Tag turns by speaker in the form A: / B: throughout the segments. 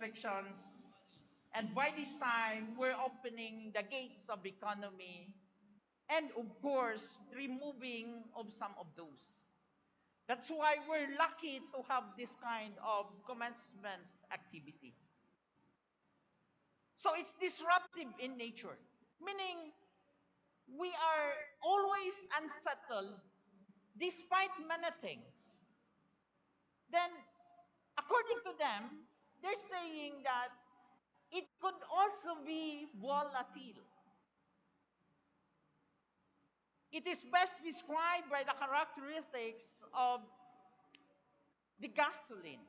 A: restrictions. And by this time, we're opening the gates of economy and, of course, removing of some of those. That's why we're lucky to have this kind of commencement activity. So it's disruptive in nature, meaning we are always unsettled despite many things. Then, according to them, they're saying that it could also be volatile. It is best described by the characteristics of the gasoline.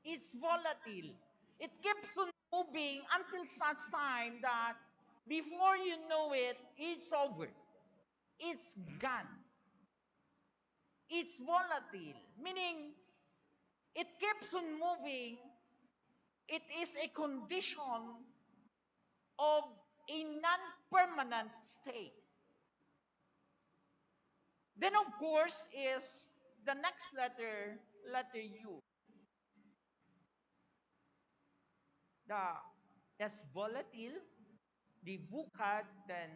A: It's volatile. It keeps on moving until such time that before you know it, it's over. It's gone. It's volatile, meaning it keeps on moving. It is a condition of a non-permanent state. Then, of course, is the next letter U. The S volatile, the VUCAD, then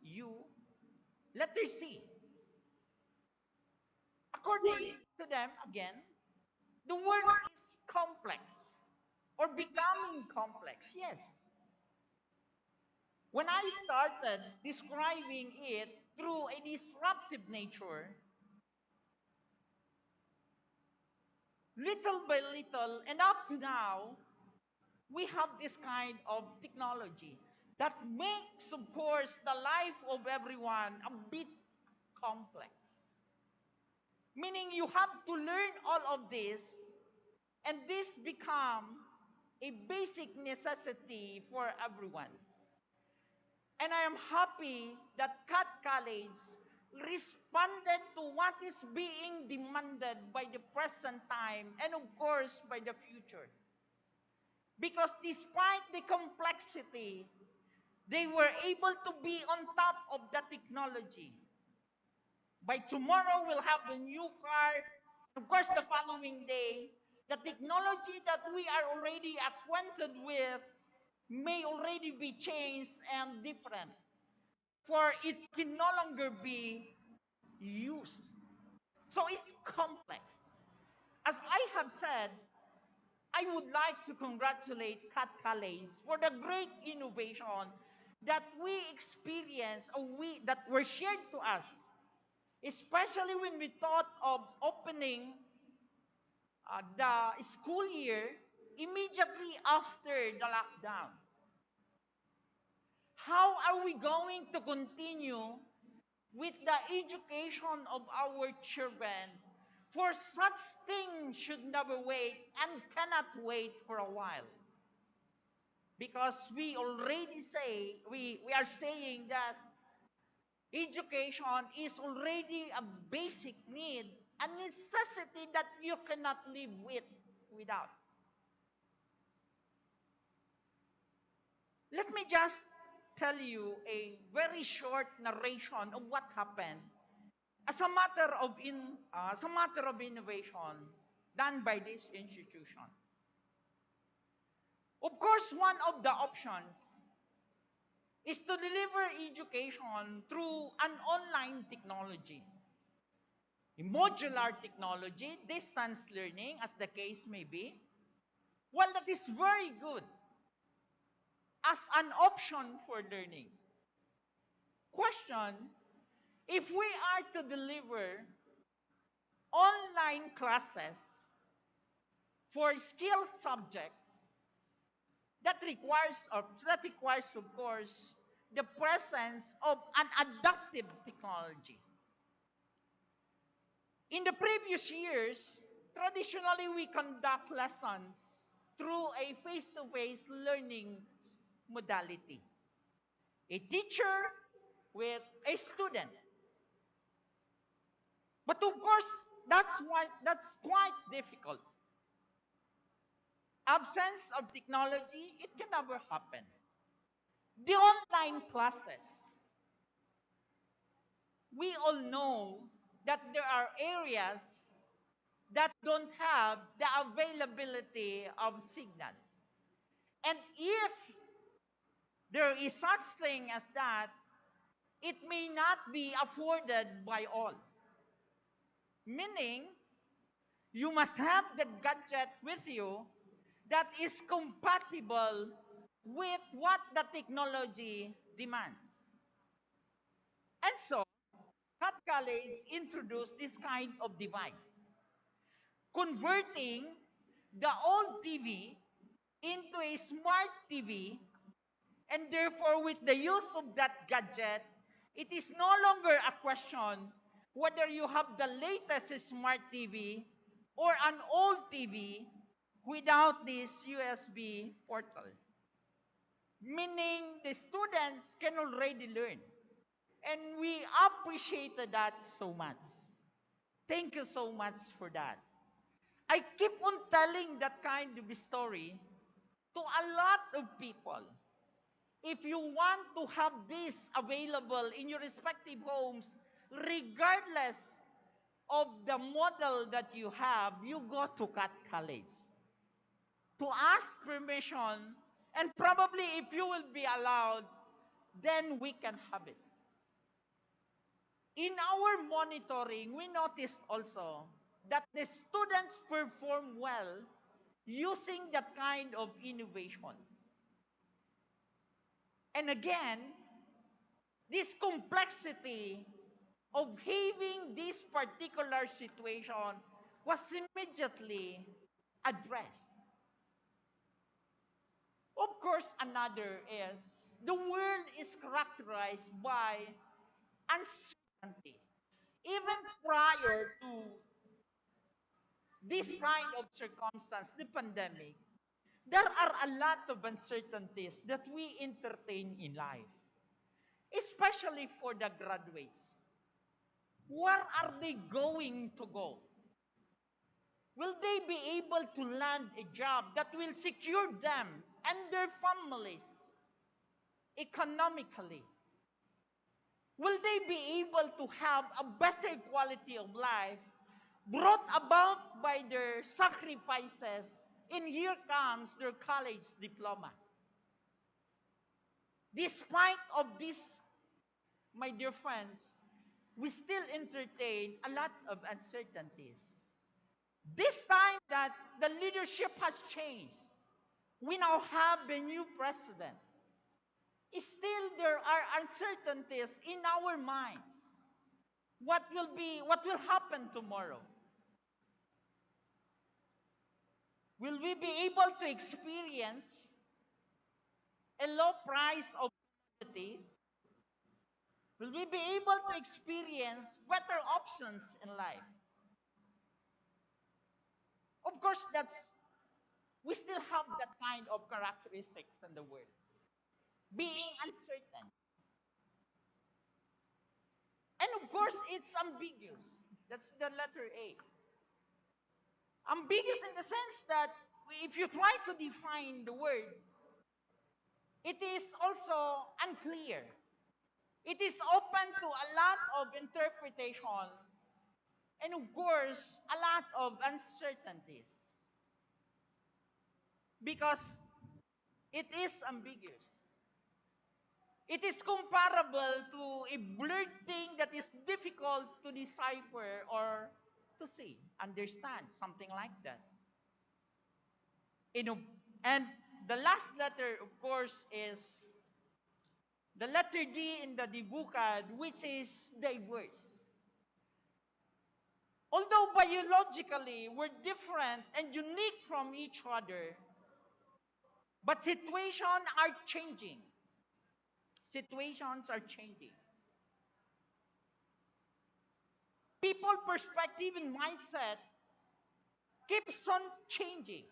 A: U. Letter C. According to them, again, the word is complex or becoming complex. Yes. When I started describing it through a disruptive nature, little by little, and up to now, we have this kind of technology that makes, of course, the life of everyone a bit complex. Meaning you have to learn all of this, and this become a basic necessity for everyone. And I am happy that Cat College responded to what is being demanded by the present time and, of course, by the future. Because despite the complexity, they were able to be on top of the technology. By tomorrow, we'll have a new car. Of course, the following day, the technology that we are already acquainted with may already be changed and different, for it can no longer be used. So it's complex. As I have said, I would like to congratulate Cat College for the great innovation that we experienced or that were shared to us, especially when we thought of opening the school year immediately after the lockdown. How are we going to continue with the education of our children? For such things should never wait and cannot wait for a while. Because we already say, we are saying that education is already a basic need, a necessity that you cannot live without. Let me just tell you a very short narration of what happened as a matter of innovation done by this institution. Of course, one of the options is to deliver education through an online technology, a modular technology, distance learning, as the case may be. Well, that is very good as an option for learning. Question, if we are to deliver online classes for skill subjects, that requires, of course, the presence of an adaptive technology. In the previous years, traditionally we conduct lessons through a face-to-face learning modality. A teacher with a student. But of course, that's quite difficult. Absence of technology, it can never happen. The online classes, we all know that there are areas that don't have the availability of signal. if there is such thing as that, it may not be afforded by all. Meaning, you must have the gadget with you that is compatible with what the technology demands. And so, Cat College introduced this kind of device, converting the old TV into a smart TV, and therefore with the use of that gadget, it is no longer a question whether you have the latest smart TV or an old TV without this USB portal. Meaning the students can already learn. And we appreciated that so much. Thank you so much for that. I keep on telling that kind of story to a lot of people. If you want to have this available in your respective homes, regardless of the model that you have, you go to Cat College to ask permission, and probably if you will be allowed, then we can have it. In our monitoring, we noticed also that the students perform well using that kind of innovation. And again, this complexity of having this particular situation was immediately addressed. Of course, another is the world is characterized by uncertainty. Even prior to this kind of circumstance, the pandemic, there are a lot of uncertainties that we entertain in life, especially for the graduates. Where are they going to go? Will they be able to land a job that will secure them and their families economically? Will they be able to have a better quality of life brought about by their sacrifices? And here comes their college diploma. Despite of this, my dear friends, we still entertain a lot of uncertainties. This time that the leadership has changed, we now have a new president. Still, there are uncertainties in our minds. What will happen tomorrow? Will we be able to experience a low price of commodities? Will we be able to experience better options in life? Of course, we still have that kind of characteristics in the world. Being uncertain. And of course, it's ambiguous. That's the letter A. Ambiguous in the sense that if you try to define the word, it is also unclear. It is open to a lot of interpretation and of course, a lot of uncertainties. Because it is ambiguous. It is comparable to a blurred thing that is difficult to decipher or to see, understand, something like that. And the last letter, of course, is the letter D in the Dibukad, which is diverse. Although biologically we're different and unique from each other, but situations are changing. Situations are changing. People perspective and mindset keeps on changing.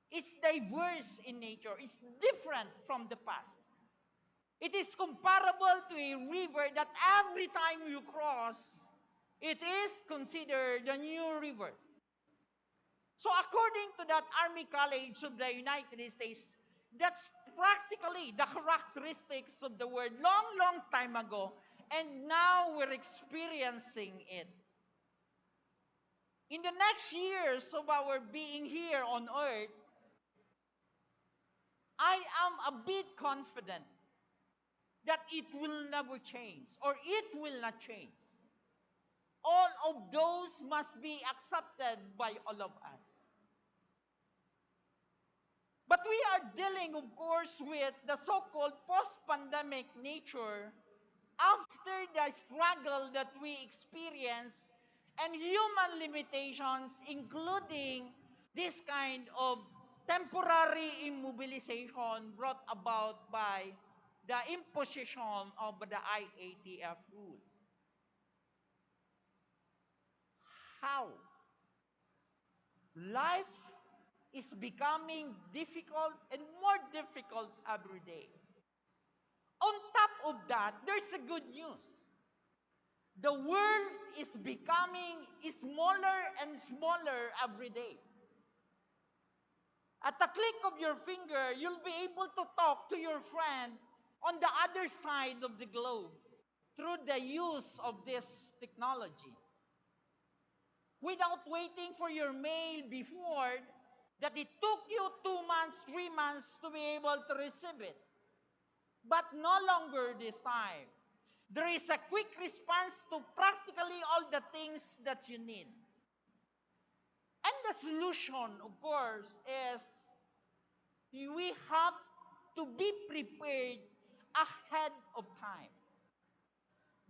A: It's diverse in nature. It's different from the past. It is comparable to a river that every time you cross, it is considered a new river. So according to that Army College of the United States, that's practically the characteristics of the word long, long time ago. And now we're experiencing it. In the next years of our being here on earth, I am a bit confident that it will never change or it will not change. All of those must be accepted by all of us. But we are dealing, of course, with the so-called post-pandemic nature after the struggle that we experience and human limitations, including this kind of temporary immobilization brought about by the imposition of the IATF rules. How? Life is becoming difficult and more difficult every day. On top of that, there's a good news. The world is becoming smaller and smaller every day. At the click of your finger, you'll be able to talk to your friend on the other side of the globe through the use of this technology. Without waiting for your mail before, that it took you 2 months, 3 months to be able to receive it. But no longer this time. There is a quick response to practically all the things that you need. And the solution, of course, is we have to be prepared ahead of time.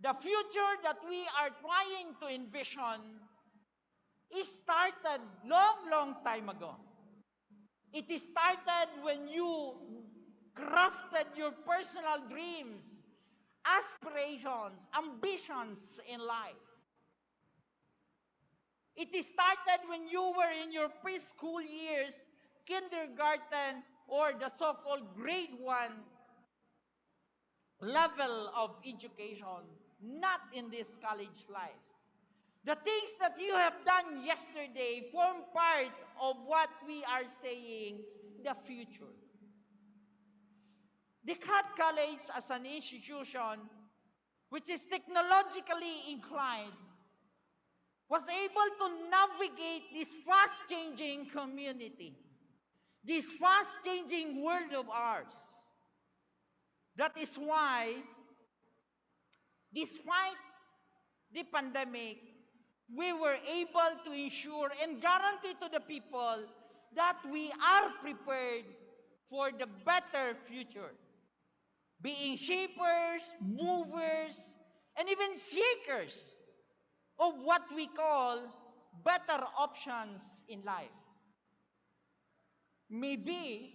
A: The future that we are trying to envision is started long, long time ago. It started when you crafted your personal dreams, aspirations, ambitions in life. It started when you were in your preschool years, kindergarten, or the so-called grade 1 level of education, not in this college life. The things that you have done yesterday form part of what we are saying the future. Descartes College as an institution which is technologically inclined was able to navigate this fast-changing community, this fast-changing world of ours. That is why, despite the pandemic, we were able to ensure and guarantee to the people that we are prepared for the better future. Being shapers, movers, and even shakers of what we call better options in life. Maybe,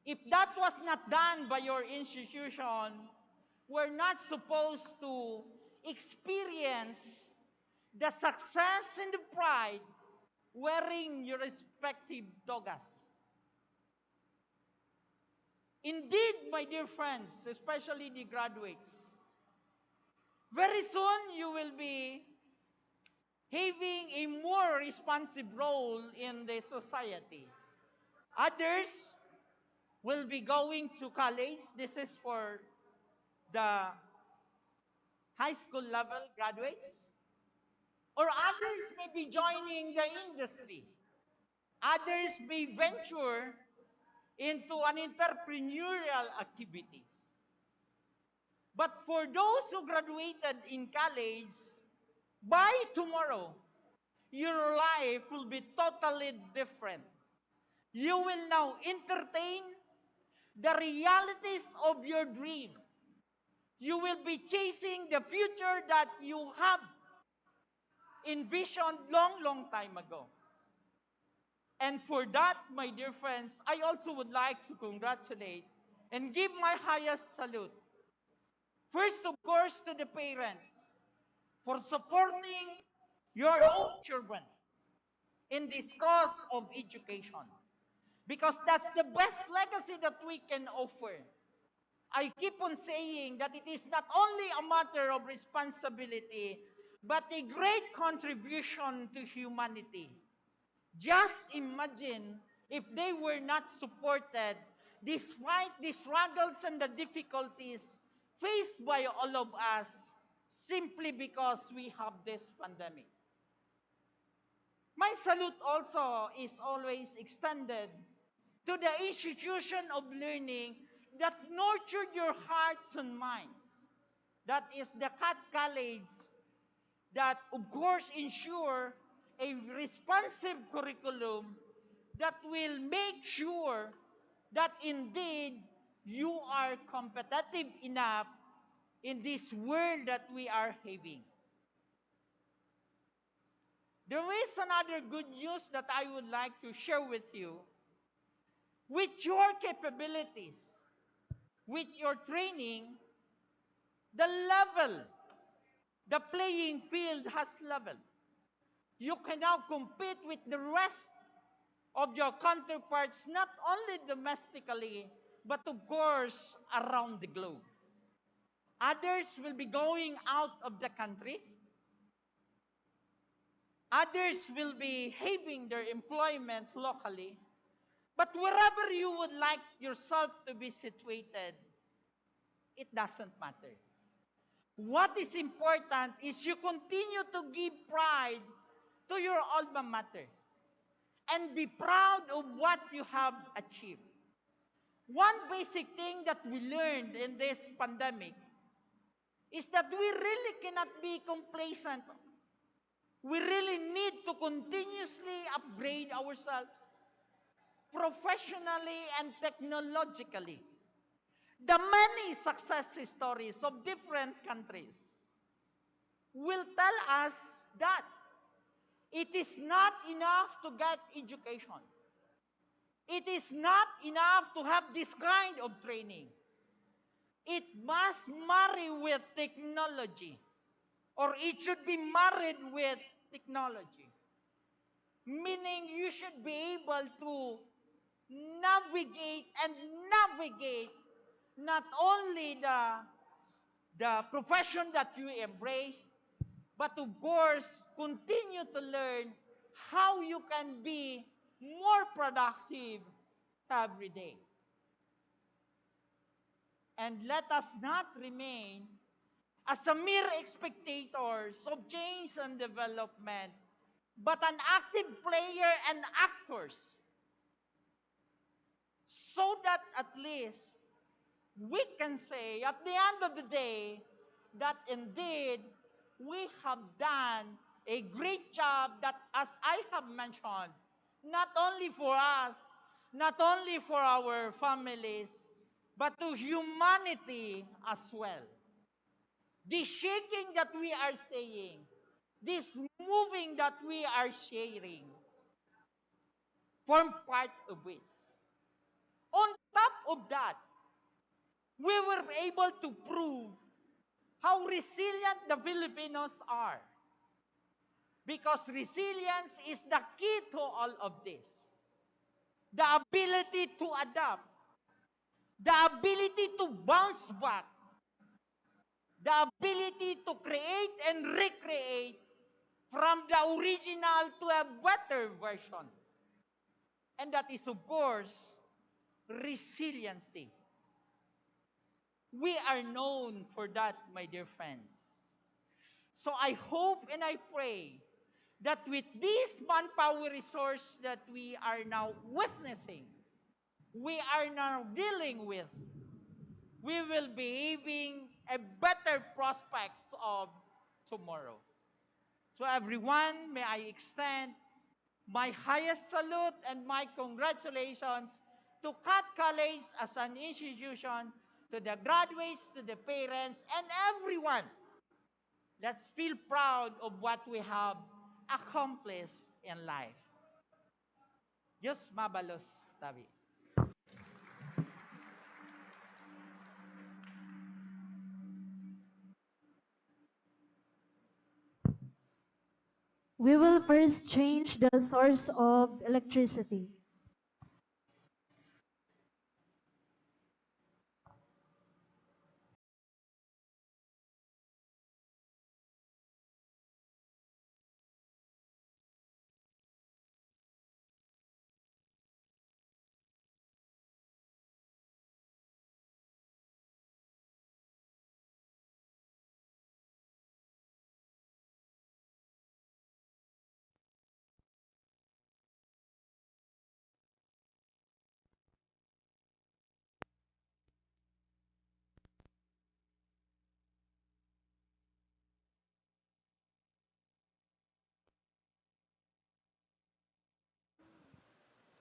A: if that was not done by your institution, we're not supposed to experience the success and the pride wearing your respective togas. Indeed, my dear friends, especially the graduates, very soon you will be having a more responsive role in the society. Others will be going to college. This is for the high school level graduates. Or others may be joining the industry. Others may venture into an entrepreneurial activities. But for those who graduated in college, by tomorrow, your life will be totally different. You will now entertain the realities of your dream. You will be chasing the future that you have envisioned long, long time ago. And for that, my dear friends, I also would like to congratulate and give my highest salute. First, of course, to the parents for supporting your own children in this cause of education. Because that's the best legacy that we can offer. I keep on saying that it is not only a matter of responsibility, but a great contribution to humanity. Just imagine if they were not supported despite the struggles and the difficulties faced by all of us simply because we have this pandemic. My salute also is always extended to the institution of learning that nurtured your hearts and minds. That is the CAT College that, of course, ensure a responsive curriculum that will make sure that indeed you are competitive enough in this world that we are having. There is another good news that I would like to share with you. With your capabilities, with your training, the level, the playing field has leveled. You can now compete with the rest of your counterparts, not only domestically, but of course, around the globe. Others will be going out of the country. Others will be having their employment locally. But wherever you would like yourself to be situated, it doesn't matter. What is important is you continue to give pride to your alma mater and be proud of what you have achieved. One basic thing that we learned in this pandemic is that we really cannot be complacent. We really need to continuously upgrade ourselves professionally and technologically. The many success stories of different countries will tell us that it is not enough to get education. It is not enough to have this kind of training. It must marry with technology, or it should be married with technology. Meaning you should be able to navigate not only the profession that you embrace, but of course, continue to learn how you can be more productive every day. And let us not remain as a mere spectators of change and development, but an active player and actors, so that at least we can say at the end of the day that indeed we have done a great job that, as I have mentioned, not only for us, not only for our families, but to humanity as well. This shaking that we are saying, this moving that we are sharing, form part of it. On top of that, we were able to prove how resilient the Filipinos are. Because resilience is the key to all of this. The ability to adapt, the ability to bounce back, the ability to create and recreate from the original to a better version. And that is, of course, resiliency. We are known for that, my dear friends. So I hope and I pray that with this manpower resource that we are now witnessing, we are now dealing with, we will be having a better prospects of tomorrow. So everyone, may I extend my highest salute and my congratulations to Cat College as an institution, to the graduates, to the parents, and everyone. Let's feel proud of what we have accomplished in life. Diyos mabalos, tabi.
B: We will first change the source of electricity.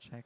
C: Check.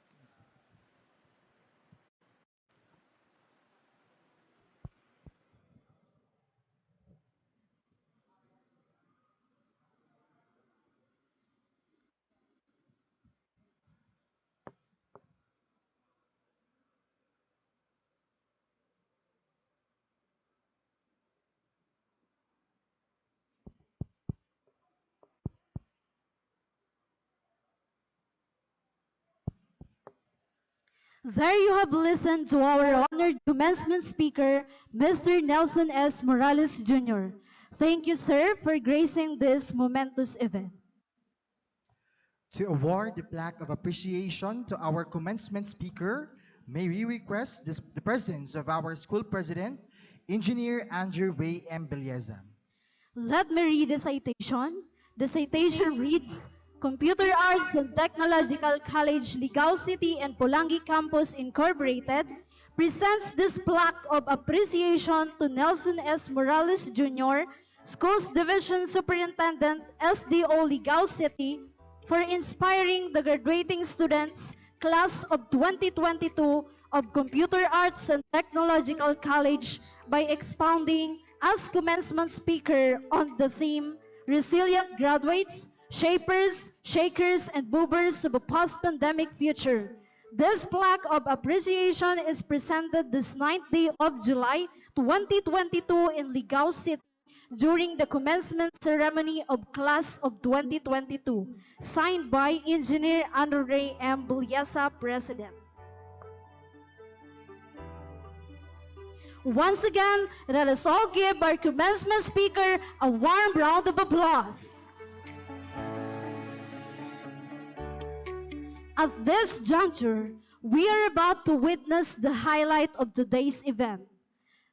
B: There you have listened to our honored commencement speaker, Mr. Nelson S. Morales Jr. Thank you, sir, for gracing this momentous event.
C: To award the plaque of appreciation to our commencement speaker, may we request the presence of our school president, Engineer Andrew Ray M. Belleza.
B: Let me read the citation. The citation reads, Computer Arts and Technological College, Ligao City and Polangui Campus Incorporated presents this plaque of appreciation to Nelson S. Morales Jr., Schools Division Superintendent, SDO Ligao City, for inspiring the graduating students, class of 2022 of Computer Arts and Technological College by expounding as commencement speaker on the theme, Resilient Graduates, Shapers, Shakers, and Movers of a Post-Pandemic Future. This plaque of appreciation is presented this 9th day of July 2022 in Ligao City during the commencement ceremony of class of 2022, signed by Engineer Andre M. Bulyasa, President. Once again, let us all give our commencement speaker a warm round of applause. At this juncture, we are about to witness the highlight of today's event.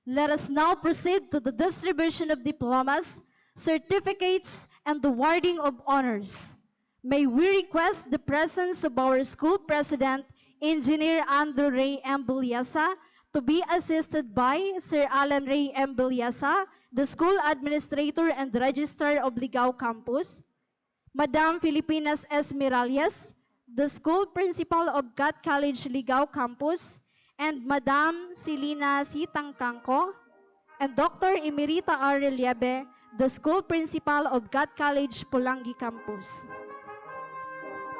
B: Let us now proceed to the distribution of diplomas, certificates, and the awarding of honors. May we request the presence of our school president, Engineer Andrew Ray M. Bulyasa, to be assisted by Sir Alan Ray M. Bulyasa, the school administrator and registrar of Ligao Campus, Madam Filipinas S. Miralles, the school principal of God College Ligao Campus, and Madam Silina C. Tangkangko, and Dr. Emerita R. Relieve, the school principal of God College Polangui Campus.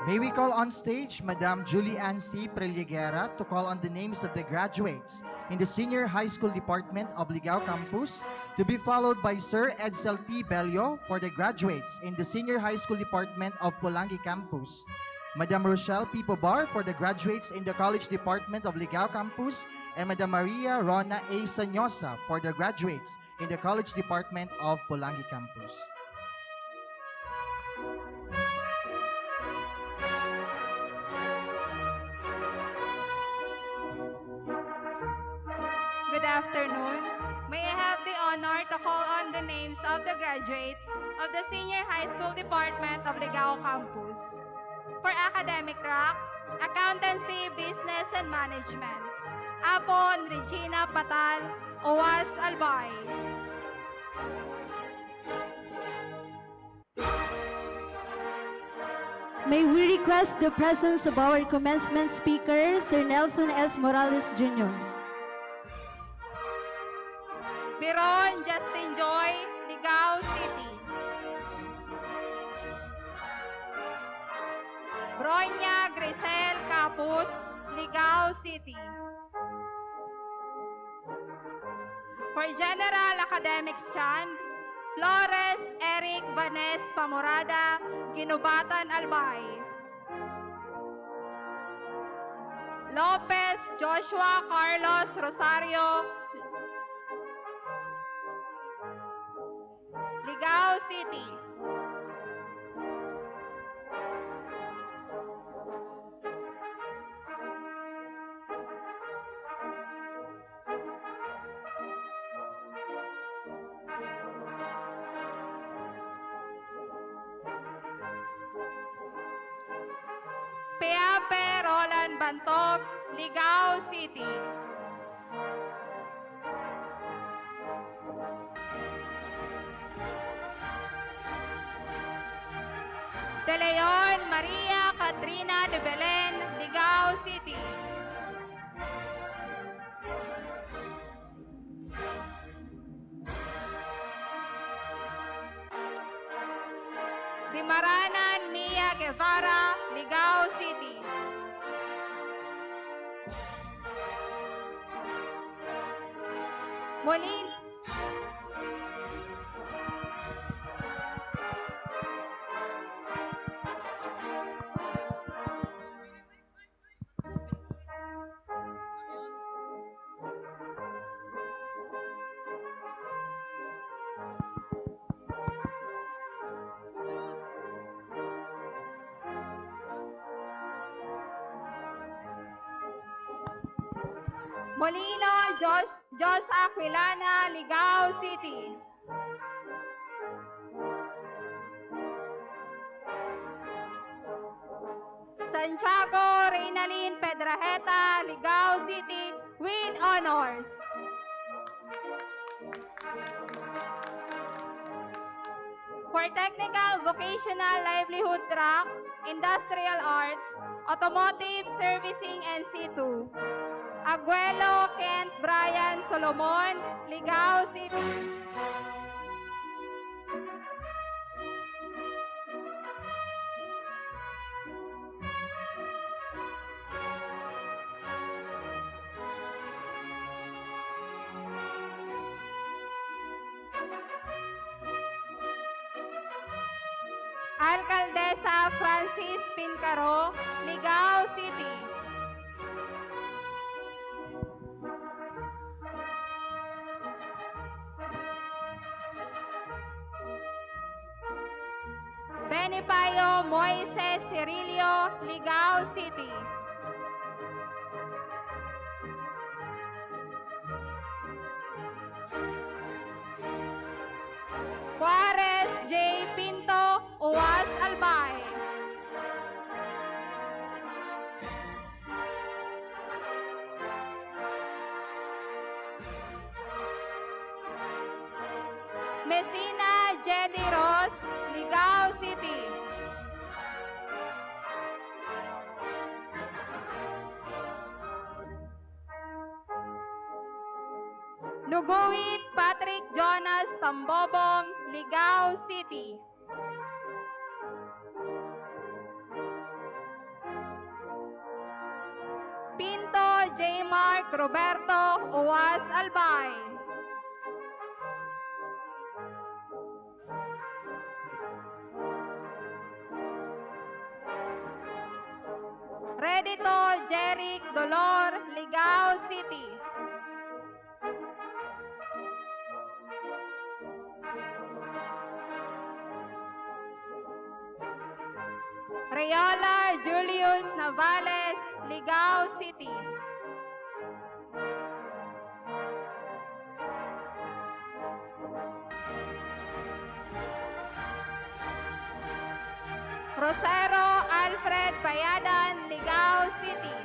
C: May we call on stage Madam Julie Ann C. Prelieguera to call on the names of the graduates in the Senior High School Department of Ligao Campus, to be followed by Sir Edsel P. Bello for the graduates in the Senior High School Department of Polangui Campus, Madam Rochelle P. Pobar for the graduates in the College Department of Ligao Campus, and Madam Maria Rona A. Sanyosa for the graduates in the College Department of Polangui Campus.
D: Good afternoon. May I have the honor to call on the names of the graduates of the Senior High School Department of Ligao Campus. For academic track, Accountancy, Business, and Management, Apon Regina Patal, Owas Albay.
B: May we request the presence of our commencement speaker, Sir Nelson S. Morales Jr.
D: Biron Justin Joy, Ligao City. Bronya Grisel Capus, Ligao City. For General Academics Chan, Flores Eric Vanes Pamorada, Ginubatan Albay. Lopez Joshua Carlos Rosario, Ligao City. Peape Roland Bantog, Ligao City. De Leon Maria Katrina de Belen, Ligao City. Dimaranan Mia Guevara, Ligao City. Molin Molino Jos Aquilana, Ligao City. Santiago Reynalyn Pedrajeta, Ligao City with honors. For technical vocational livelihood track, industrial arts, automotive servicing and C2. Aguelo Kent Brian Solomon, Ligao City. Alcaldesa Francis Pincaro, Ligao City. Benipayo Moises Cirilio, Ligao City. Juarez J. Pinto, Uwas Albay. Messina Jenny Ross, Ligao City. Luguit Patrick Jonas Tambobong, Ligao City. Pinto J. Mark Roberto, Uwas Albay. Redito Jeric Dolor, Ligao City. Rayola Julius Navales, Ligao City. Rosero Alfred Bayadan, Ligao City.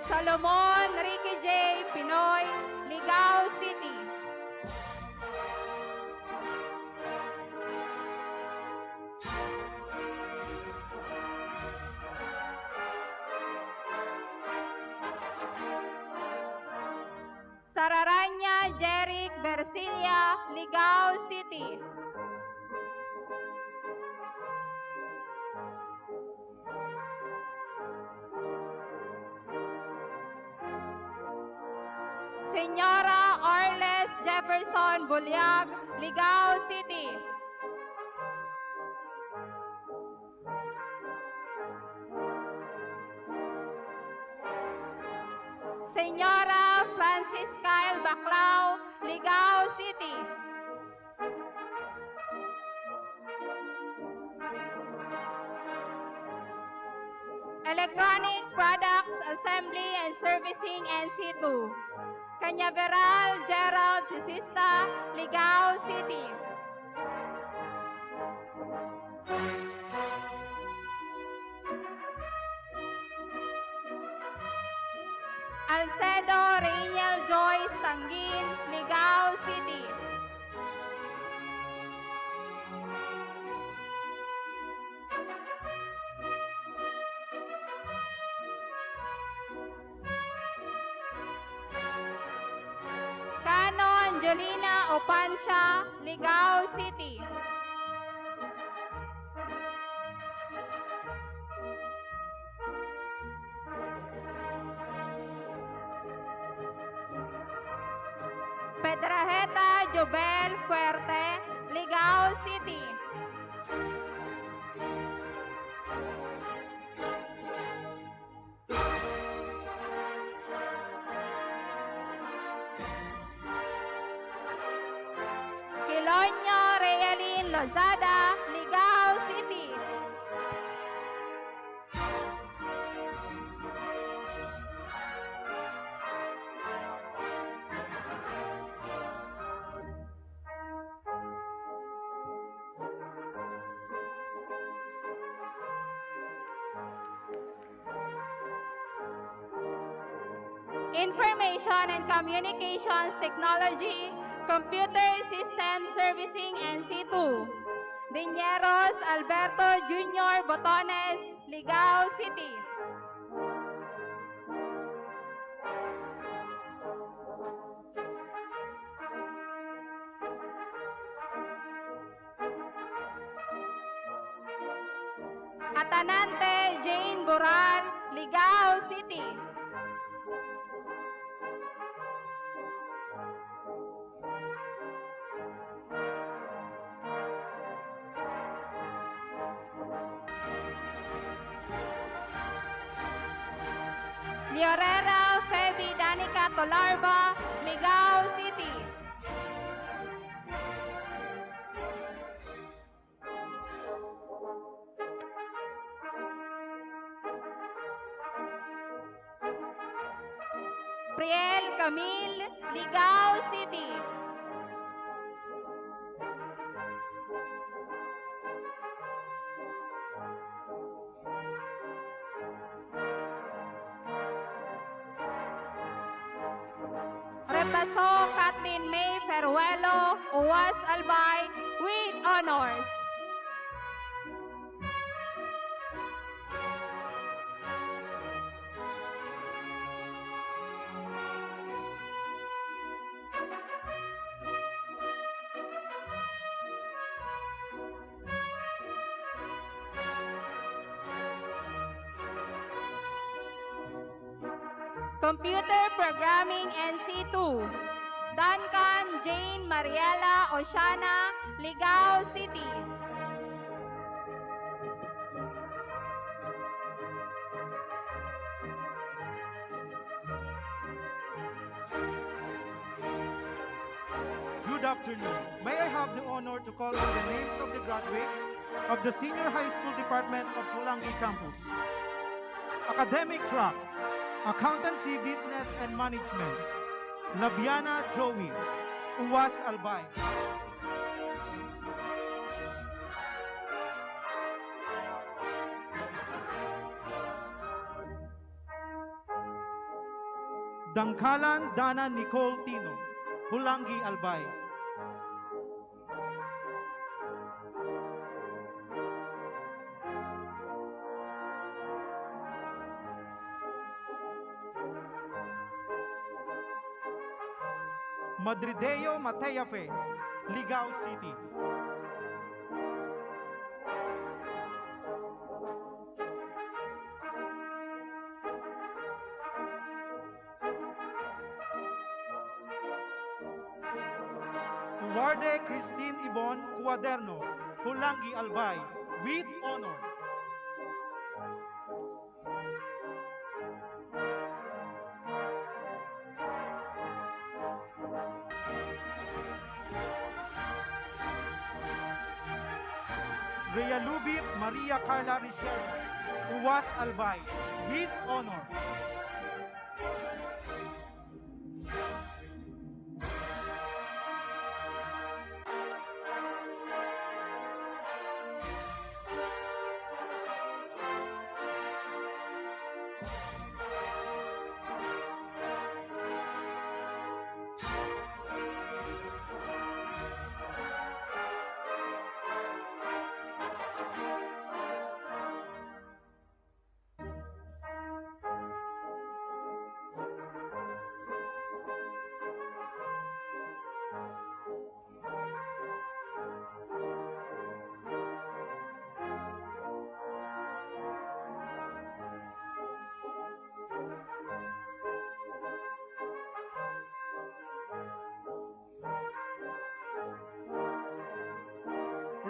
D: Solomon Ricky J. Pinoy, Ligao City. Sararanya Jeric Bersilia, Ligao City. Senyora Arles Jefferson Bulyag, Ligao City. Senyora Francis Kyle Baclao, Ligao City. Electronic Products Assembly and Servicing NC2. Cañaveral Gerald Sisista, Ligao City. Salcedo Rainiel Joyce Tangin, Ligao City. Canon Jolina Opancia, Ligao City. Pedrajeta Jobel Fuerte, Ligao City. Quilonyo Realin Lozada, Ligao City. Information and Communications Technology, Computer Systems Servicing NC2. Dineros Alberto Jr. Botones, Ligao City. Atanante Jane Boral, Ligao City. Liorera Feby Danica Tolarba, Ligao City. Priel Camille, Ligao City. Repaso Kathleen May Ferruelo, UAS Albay, with honors. Computer Programming NC2. Duncan Jane Mariela Oceana, Ligao City.
E: Good afternoon. May I have the honor to call on the names of the graduates of the Senior High School Department of Polangui Campus. Academic track, Accountancy, Business and Management. Labiana Joey, UAS Albay. Dangkalan Dana Nicole Tino, Polangui Albay. Madrideo Mateafe, Ligao City. Warde Christine Ibon Cuaderno, Polangui Albay, with honor. Realubit Maria Carla Richerno, UAS Albay, with honor.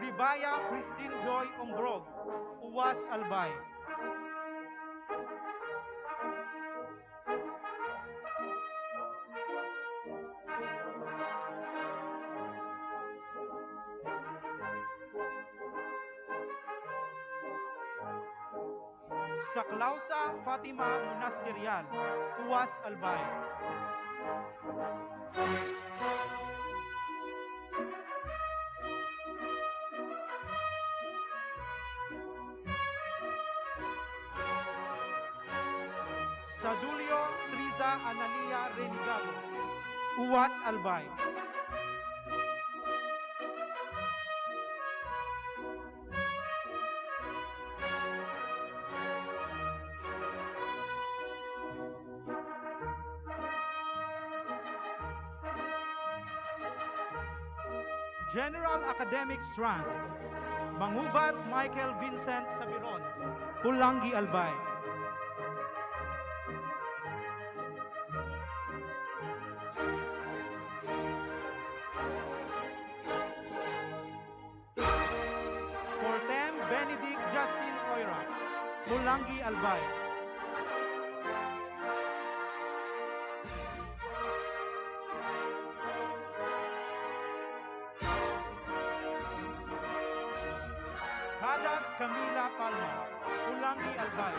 E: Ribaya Christine Joy Ombrog, UWAS Albay. Saklausa Fatima Monasterial, UWAS Albay. Sadulio Triza Analia Renigado, UWAS Albay. General Academics Rank, Mangubat Michael Vincent Sabiron, Pulangi Albay. Fortem Benedict Justin Oira, Pulangi Albay. Hadat Camila Palma, Pulangi Albay.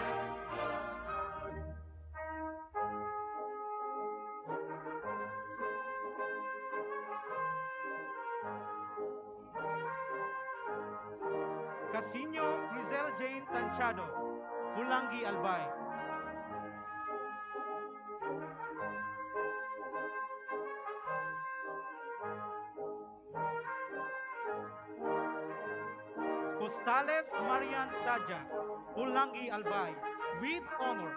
E: Casino Grizel Jane Tanchado, Pulangi Albay. Postales Marian Sadja, Pulangi Albay, with honor.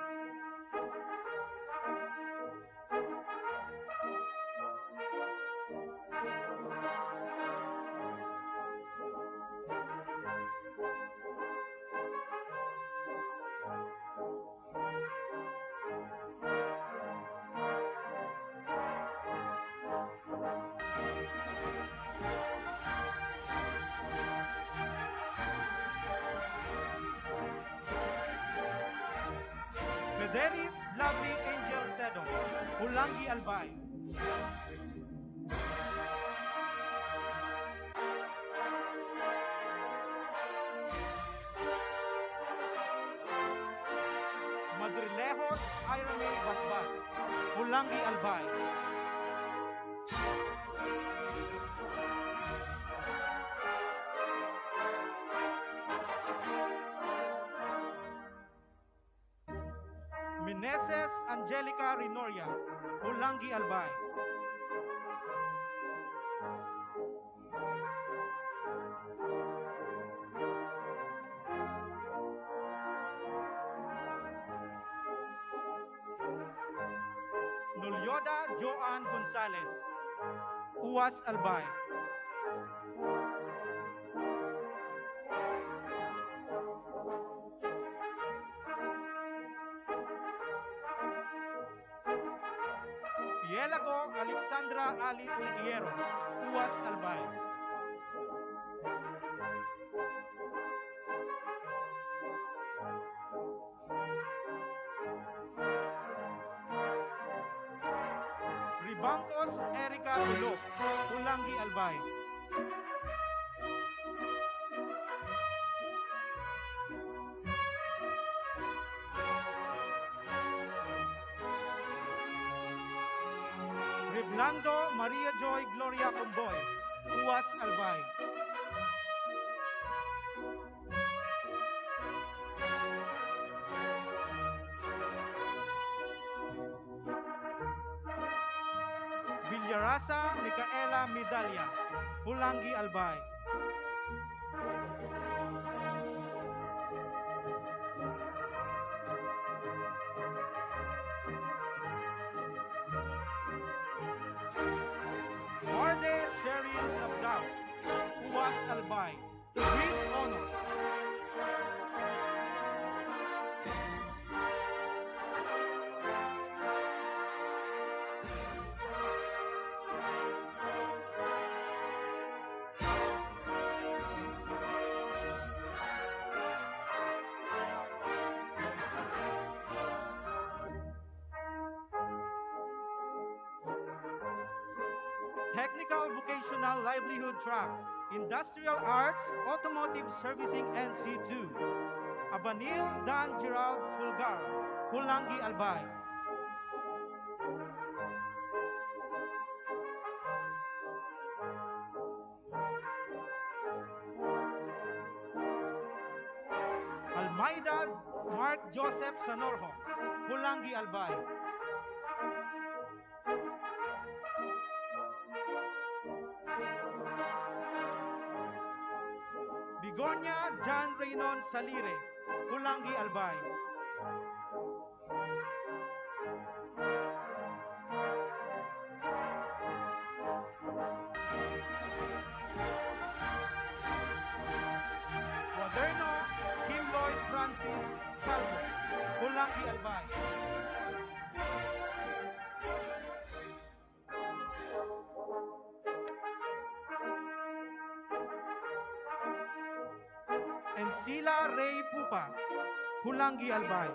E: Federis Lovely Angel Sedong, Pulangi Albay. Madrilejos Irene Batbat, Pulangi Albay. Meneses Angelica Rinoria, Pulangi Albay. Nolyoda Joan Gonzalez, UWAS Albay. Pielago Alexandra Alice Higuero, UWAS Albay. Ribancos Erica Tulok, Pulangi Albay. Riblando Maria Joy Gloria Comboy, UWAS Albay. Villarasa Micaela Medalia, Pulangi Albay. Marde Cheryl Sabdao, UWAS Albay, with honor. Technical Vocational Livelihood Track, Industrial Arts, Automotive Servicing NC2. Abanil Dan Gerald Fulgar, Pulangi Albay. Almeida Mark Joseph Sanorho, Pulangi Albay. Bigornia John Raynon Salire, Pulangi Albay. Cuaderno Kim Lloyd Francis Salvo, Pulangi Albay. Encila Ray Pupa, Pulangi Albay.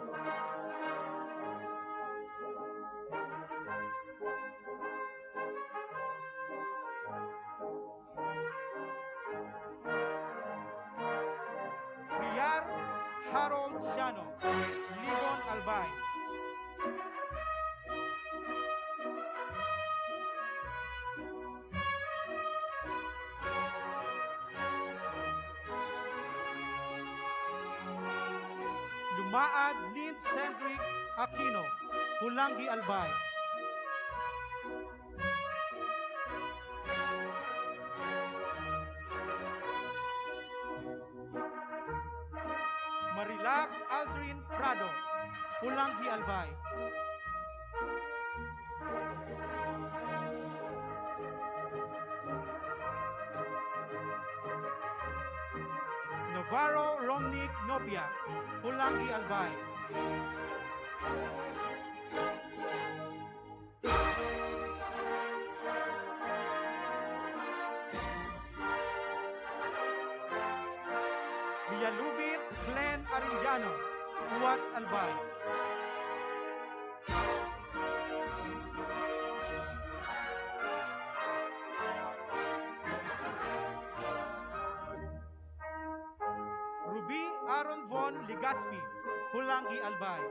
E: Riyar Harold Shano, Libon Albay. Lumaad Lynn Cedric Aquino, Pulangi Albay. Marilac Aldrin Prado, Pulangi Albay. Navarro Romnick Nopia, Pulangi Albay. Villalubit Glenn Arellano, Uwas Albay. Ruby Aaron Von Ligaspi, Pulangi Albay.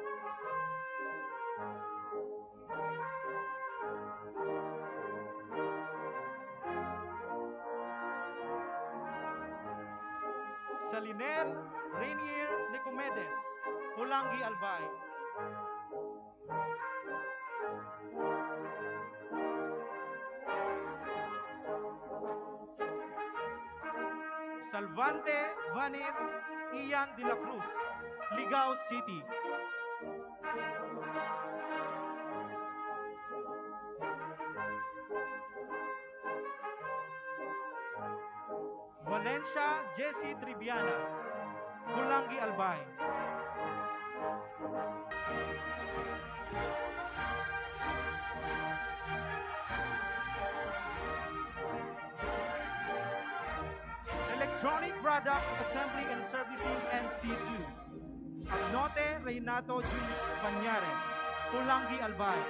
E: Saliner Rainier Nicomedes, Pulangi Albay. Salvante Vanes Ian de la Cruz, Ligao City. Valencia Jesse Triviana, Pulangi Albay. Electronic Products Assembly and Servicing NC2. Note Reynato Jr. Pañares, Pulangi Albay.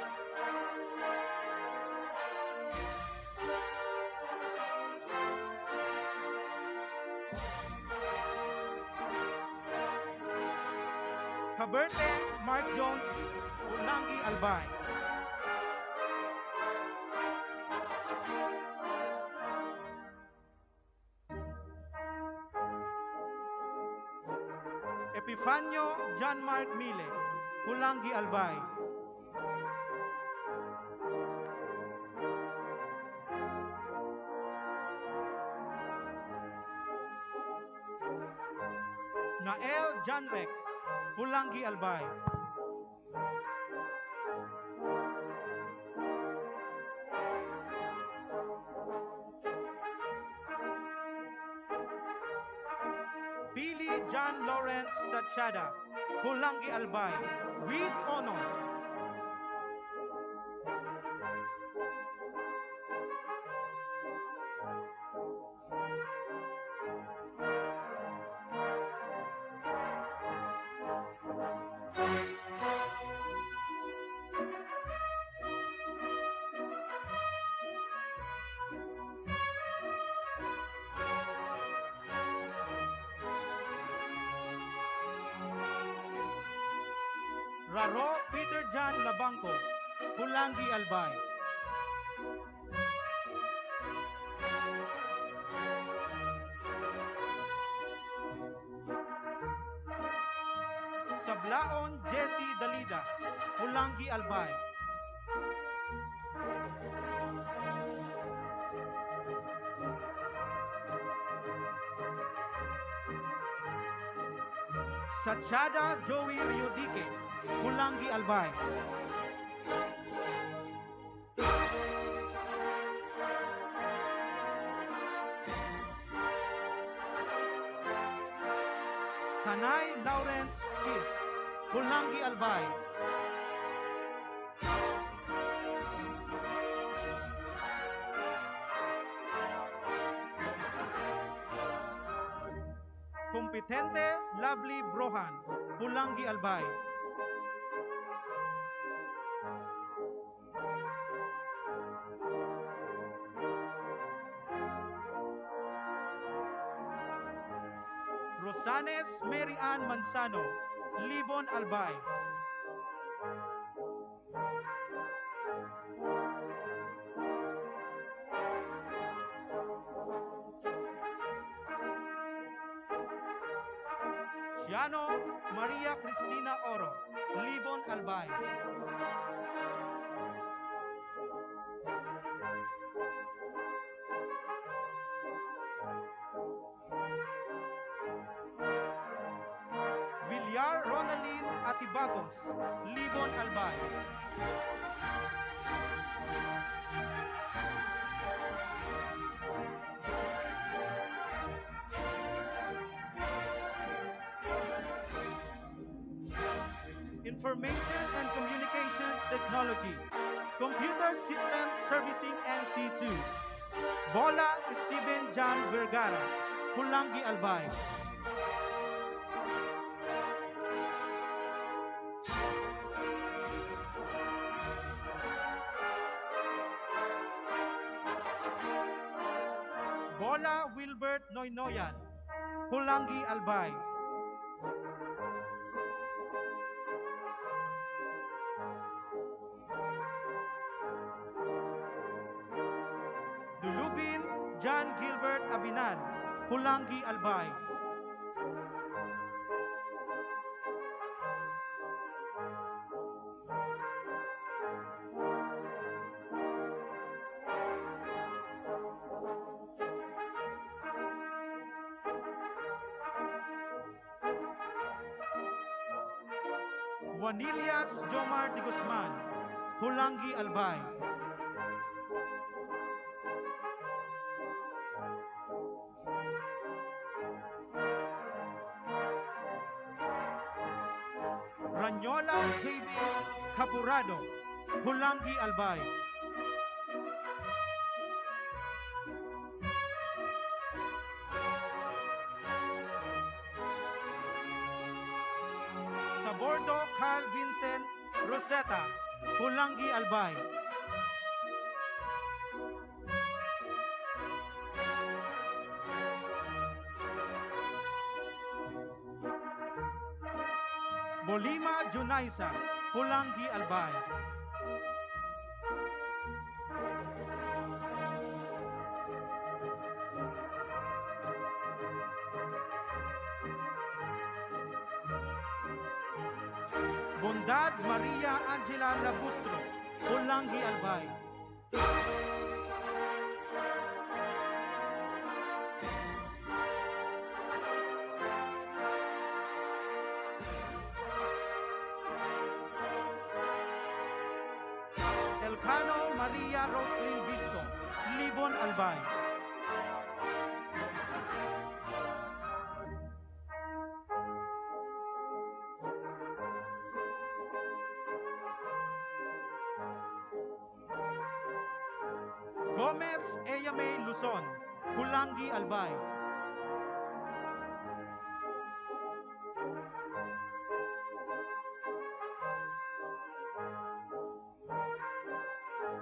E: Caberte Mark Jones, Pulangi Albay. Epifanio John Mark Mille, Pulangi Albay. Nael John Rex, Pulangi Albay. Billy John Lawrence Sachada, Pulangi Albay, with honor. Raro Peter John Labangco, Pulangi Albay. Sablaon Jesse Dalida, Pulangi Albay. Sachada Joey Riodique, Pulangi Albay. Tanay Lawrence Sis, Pulangi Albay. Competente Lovely Brohan, Pulangi Albay. Rosanes Mary Ann Manzano, Libon Albay. Ciano Maria Cristina Oro, Libon Albay. Villar Ronaline Atibagos, Libon Albay. Information and Communications Technology, Computer Systems Servicing NC2, Bola Steven John Vergara, Pulangi Albay. Bola Wilbert Noynoyan, Pulangi Albay. Dulubin John Gilbert Abinan, Pulangi Albay. Juanilias Jomar de Guzman, Pulangi Albay. Ranyola JB Capurado, Pulangi Albay. Sabordo Carl Vincent Rosetta, Pulangi Albay. Bolima Junaisa, Pulangi Albay. Bondad Maria Angela Labustro, Pulangi Albay. Elcano Maria Roslyn Visco, Libon Albay. Gomez Eyame Luzon, Pulangi Albay.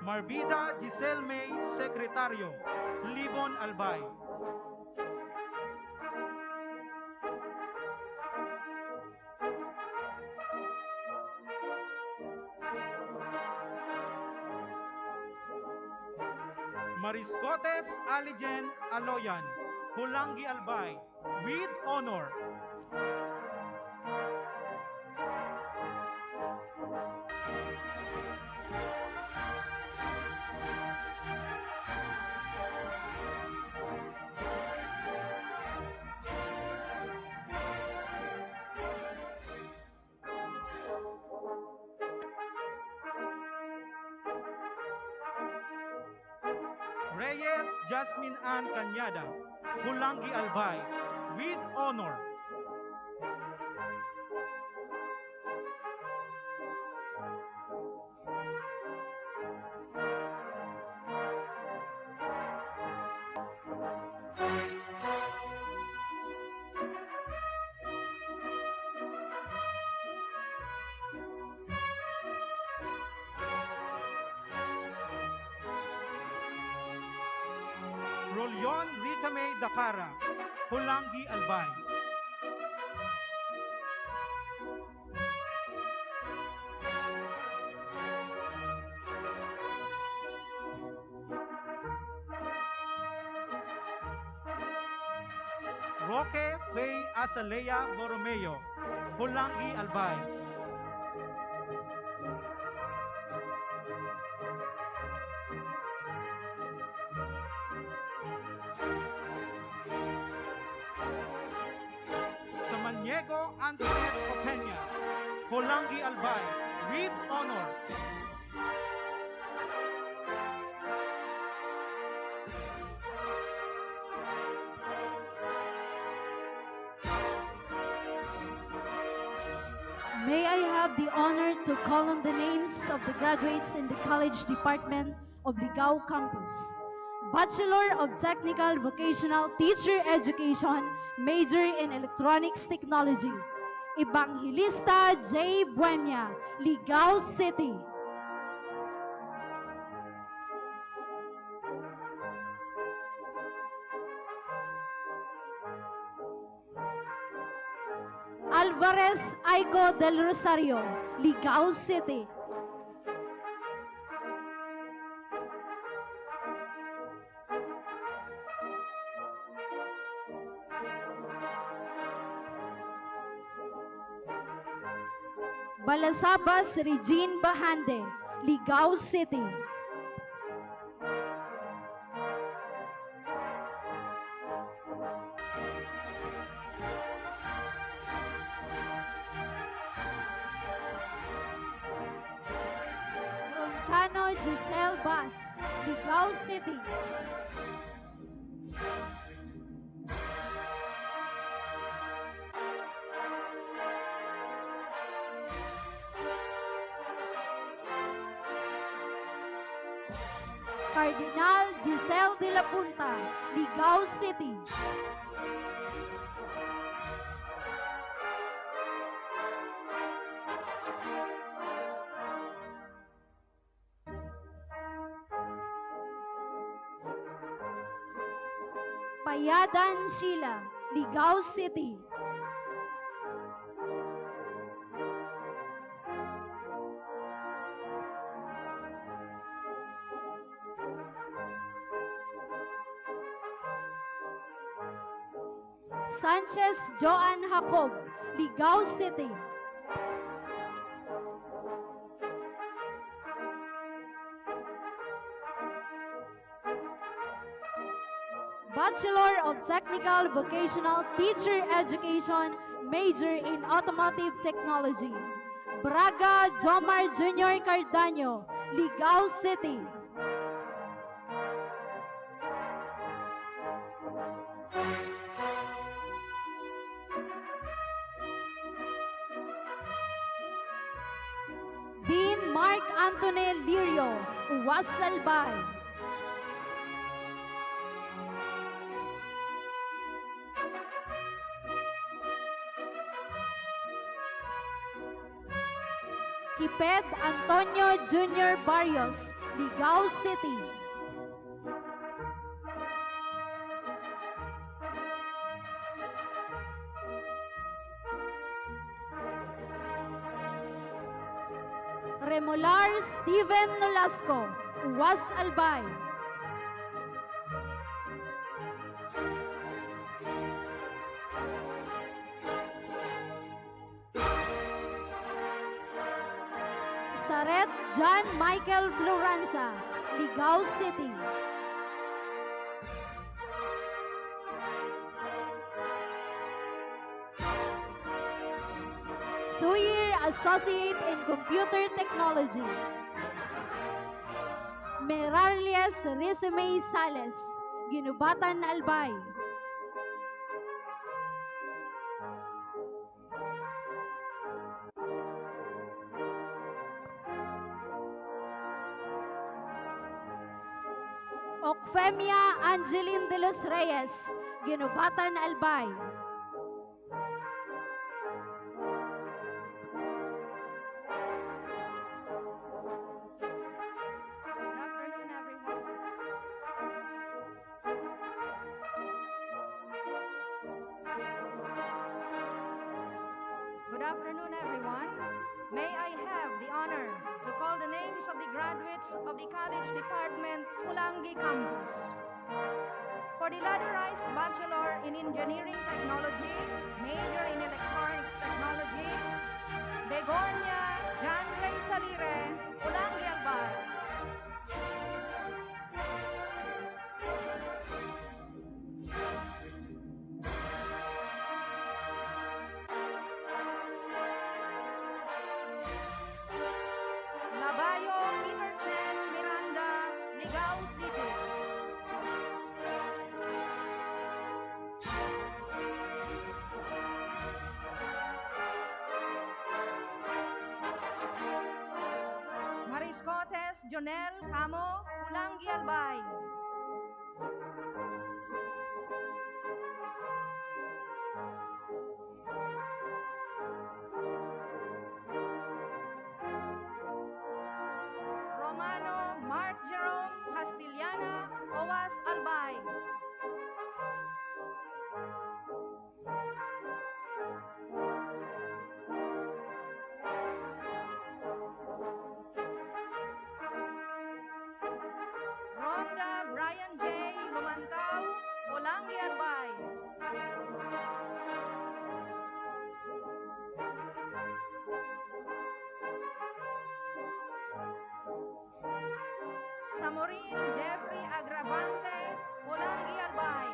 E: Marbida Giselle May Secretario, Libon Albay. Mariscotes Aligen Aloyan, Pulangi Albay, with honor. Reyes Jasmine Ann Cañada, Pulangi Albay, with honor. Rolyon Ricame Dakara, Pulangi Albay. Roque Faye Azalea Borromeo, Pulangi Albay. Samaniego Antoinette Opeña, Pulangi Albay, with honor.
B: May I have the honor to call on the names of the graduates in the College Department of Ligao Campus. Bachelor of Technical Vocational Teacher Education, major in Electronics Technology. Evangelista J. Buemia, Ligao City. Alvarez Aiko del Rosario, Ligao City. Balasabas Regine Bahande, Ligao City. Roncano Giselle Bas, Ligao City. Cardinal Giselle de la Punta, Ligao City. Payadan Sheila, Ligao City. Sanchez Joan Jacob, Ligao City. Bachelor of Technical Vocational Teacher Education, major in Automotive Technology. Braga Jomar Jr. Cardaño, Ligao City. Dean Mark Anthony Lirio, Uwasalbay. Kiped Antonio Jr. Barrios, Ligao City. Remolar Steven Nolasco, Uwas Albay. Jared John Michael Floranza, Ligao City. Two-year Associate in Computer Technology. Merarles Resume Sales, Ginubatan, Albay. Ocfemia Angeline de los Reyes, Ginubatan, Albay.
D: Good afternoon, everyone. Good afternoon, everyone. May I have the honor to call the names of the graduates of the College Department, Pulangi Campus. For the ladderized Bachelor in Engineering Technology, Major in Electronics Technology, Begonia John Ray Salire, Pulangi, Albay. Labayo Peter Chen Miranda, Ligao City. Mariscotes Jonel Camo, Pulangi, Albay. Romano Mark Jerome Hastiliana, Owas, Albay. Ronda Brian J. Lumantao, Pulangi, Albay. Samorin Jeffrey Agravante, Pulangi, Albay.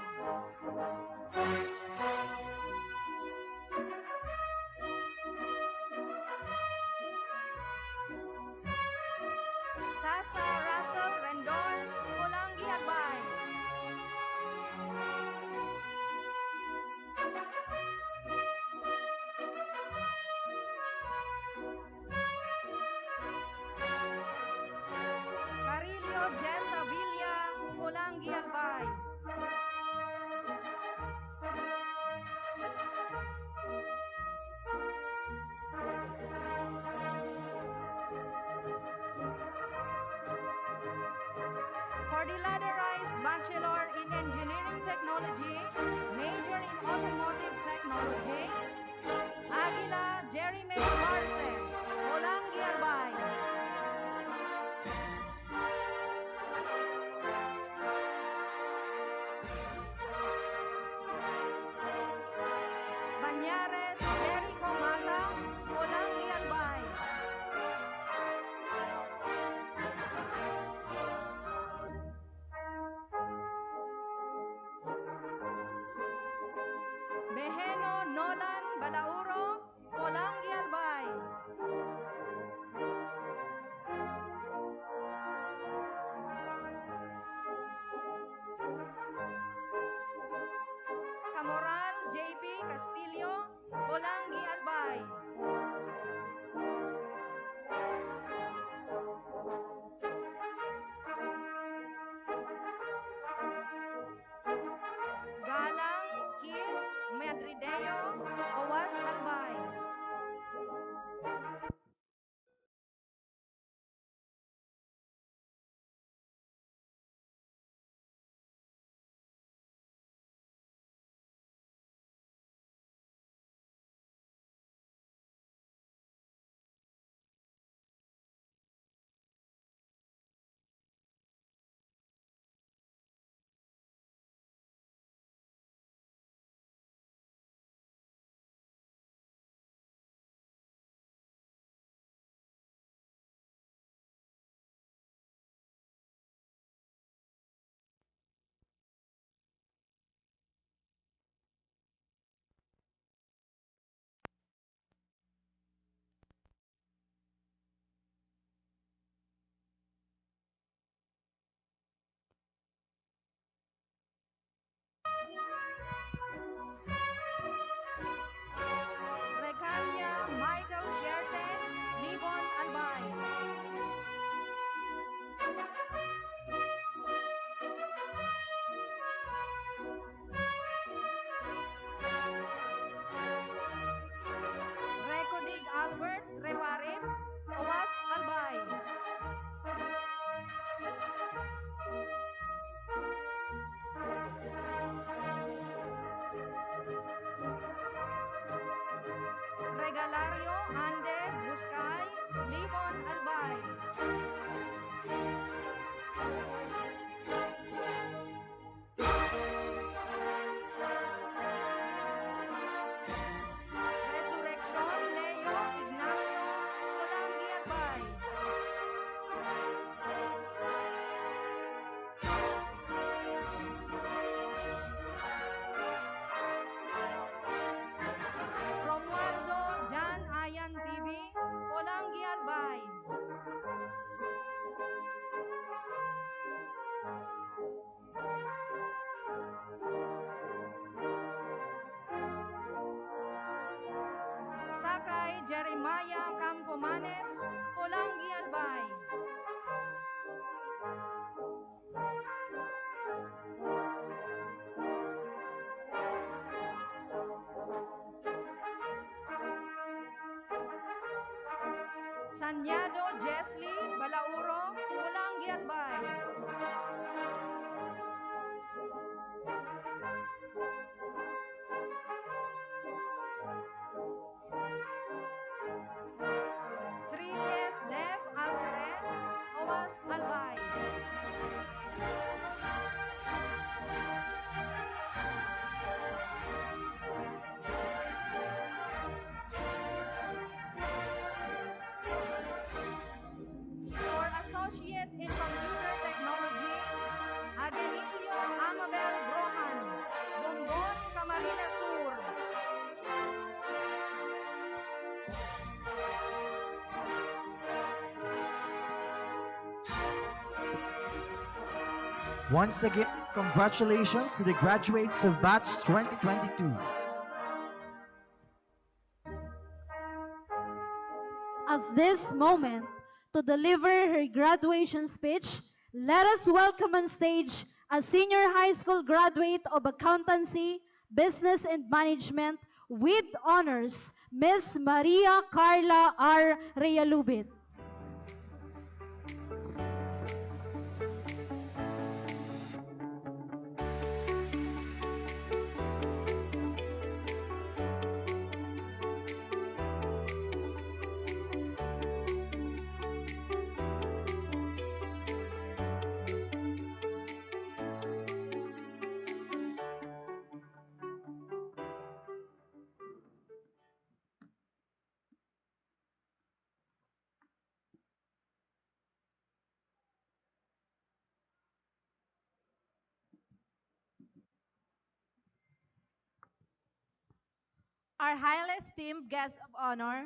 D: Sasa Russell Rendon, Pulangi, Albay. Carillo Jessa Villa, Pulangi, Albay. For the ladderized Bachelor in Engineering Technology, Major in Automotive Technology, Aguila Jeremy Marce, Pulangi, Albay. Banyares Jericho Mata, Pulangi, Albay. Beheno Nolan Balauro, Pulangi, Albay. Camoral JP Castillo, Pulangi, Albay. Galang Keith Madrideo, Owas, Albay. Maya Campomanes, Polangui, Albay. Sanyado Jesly Balauro, Polangui, Albay. Trilles Dev Alvarez, Owas, Albay. For Associate in Computer Technology, Adelilio Amabel Brohan, Bongbon, Camarines Sur.
C: Once again, congratulations to the graduates of Batch 2022.
B: At this moment, to deliver her graduation speech, let us welcome on stage a senior high school graduate of Accountancy, Business and Management with honors, Miss Maria Carla R. Realubit.
D: Our highly esteemed guest of honor,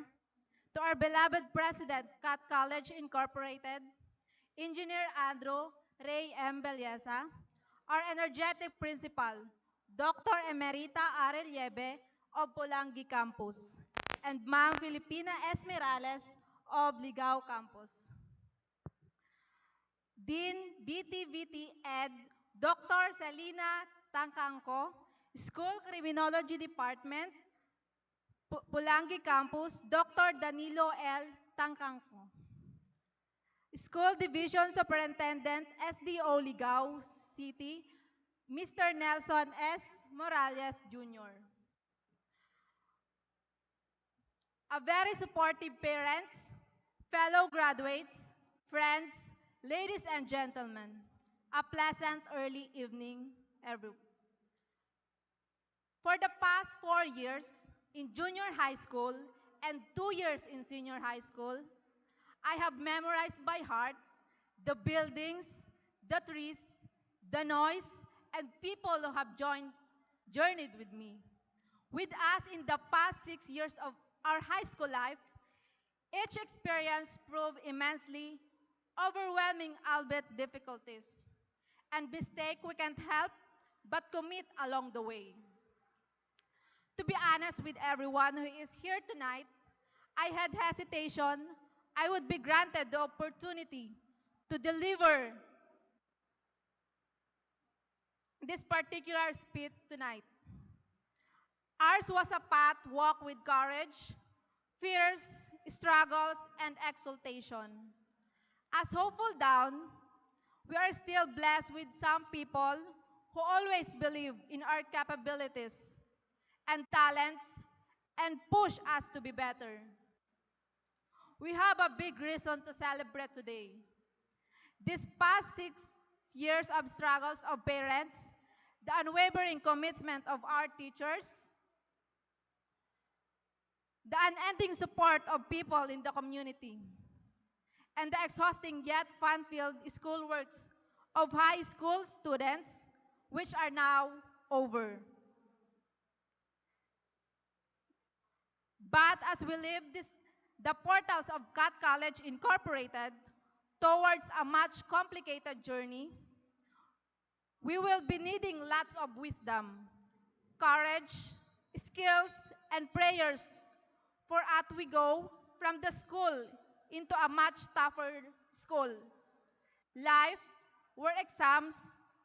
D: to our beloved President, Cat College Incorporated, Engineer Andrew Ray M. Belleza, our energetic principal, Dr. Emerita Arel Yebe of Polangui Campus, and Ma'am Filipina Esmerales of Ligao Campus. Dean BTVT Ed, Dr. Selina Tangkangko, School Criminology Department, Polangui Campus, Dr. Danilo L. Tangkangko. School Division Superintendent, SDO Ligao City, Mr. Nelson S. Morales Jr. A very supportive parents, fellow graduates, friends, ladies and gentlemen, a pleasant early evening, everyone. For the past 4 years in junior high school and 2 years in senior high school, I have memorized by heart the buildings, the trees, the noise, and people who have journeyed with me. With us in the past 6 years of our high school life, each experience proved immensely overwhelming, albeit difficulties, and mistakes we can't help but commit along the way. To be honest with everyone who is here tonight, I had hesitation I would be granted the opportunity to deliver this particular speech tonight. Ours was a path walked with courage, fears, struggles, and exultation. As hopeful down, we are still blessed with some people who always believe in our capabilities and talents and push us to be better. We have a big reason to celebrate today. This past 6 years of struggles of parents, the unwavering commitment of our teachers, the unending support of people in the community, and the exhausting yet fun-filled schoolworks of high school students, which are now over. But as we leave the portals of Cat College Incorporated towards a much complicated journey, we will be needing lots of wisdom, courage, skills, and prayers for as we go from the school into a much tougher school. Life where exams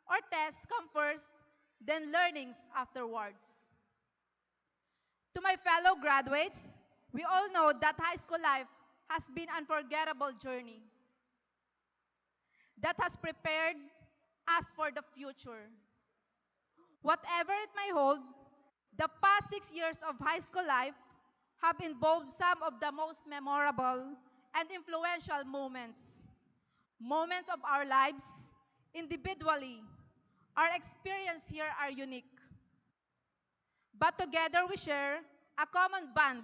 D: or tests come first, then learnings afterwards. To my fellow graduates, we all know that high school life has been an unforgettable journey that has prepared us for the future. Whatever it may hold, the past 6 years of high school life have involved some of the most memorable and influential moments of our lives individually. Our experience here are unique, but together we share a common bond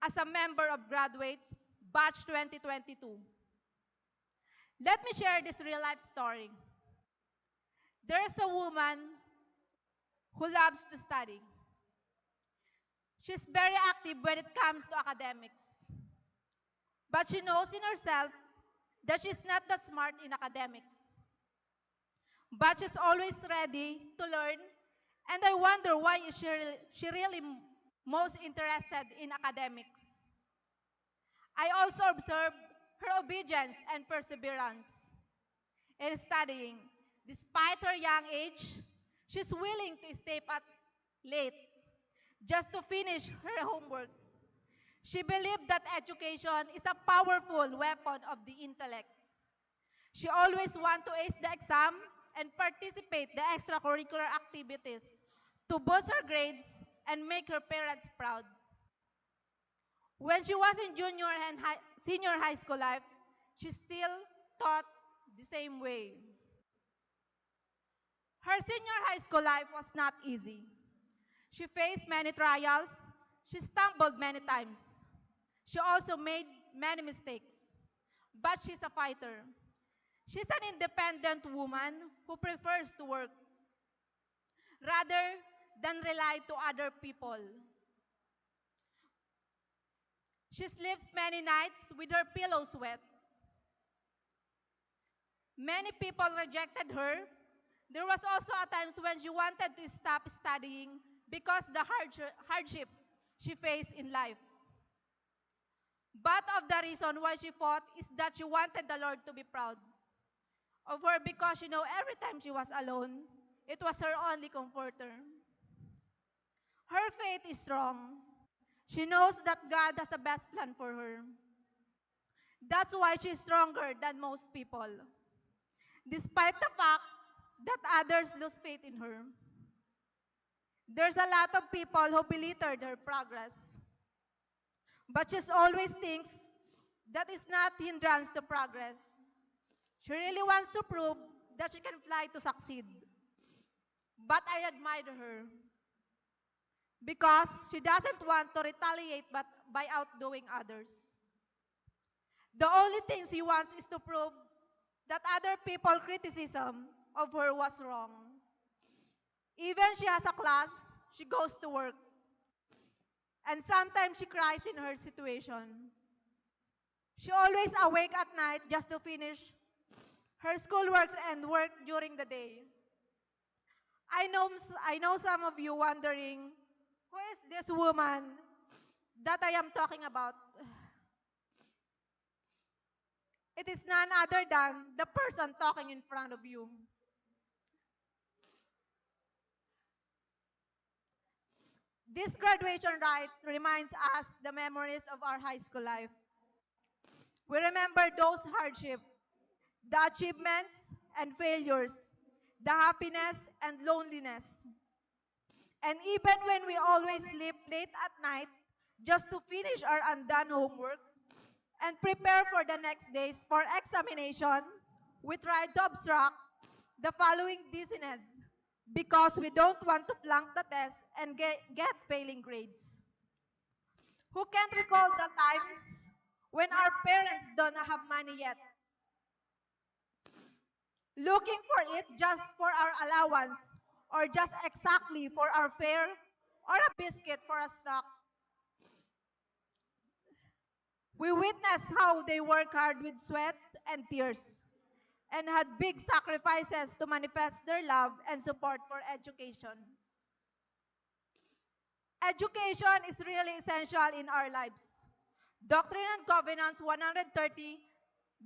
D: as a member of graduates batch 2022. Let me share this real life story. There's a woman who loves to study. She's very active when it comes to academics. But she knows in herself that she's not that smart in academics. But she's always ready to learn, and I wonder why is she really most interested in academics. I also observe her obedience and perseverance in studying. Despite her young age, she's willing to stay up late just to finish her homework. She believed that education is a powerful weapon of the intellect. She always wants to ace the exam and participate the extracurricular activities to boost her grades and make her parents proud. When she was in junior and senior high school life, she still taught the same way. Her senior high school life was not easy. She faced many trials. She stumbled many times. She also made many mistakes. But she's a fighter. She's an independent woman who prefers to work rather than rely to other people. She sleeps many nights with her pillows wet. Many people rejected her. There was also a times when she wanted to stop studying because the hardship she faced in life. But of the reason why she fought is that she wanted the Lord to be proud of her because every time she was alone, it was her only comforter. Her faith is strong. She knows that God has the best plan for her. That's why she's stronger than most people. Despite the fact that others lose faith in her, there's a lot of people who belittled her progress. But she always thinks that is not hindrance to progress. She really wants to prove that she can fly to succeed. But I admire her because she doesn't want to retaliate but by outdoing others. The only thing she wants is to prove that other people's criticism of her was wrong. Even she has a class, she goes to work. And sometimes she cries in her situation. She always awake at night just to finish her schoolwork and work during the day. I know some of you wondering, who is this woman that I am talking about? It is none other than the person talking in front of you. This graduation rite reminds us the memories of our high school life. We remember those hardships, the achievements and failures, the happiness and loneliness. And even when we always sleep late at night just to finish our undone homework and prepare for the next days for examination, we try to obstruct the following dizziness because we don't want to flunk the test and get failing grades. Who can recall the times when our parents don't have money yet? Looking for it just for our allowance or just exactly for our fare or a biscuit for a snack. We witnessed how they work hard with sweats and tears and had big sacrifices to manifest their love and support for education. Education is really essential in our lives. Doctrine and Covenants 130,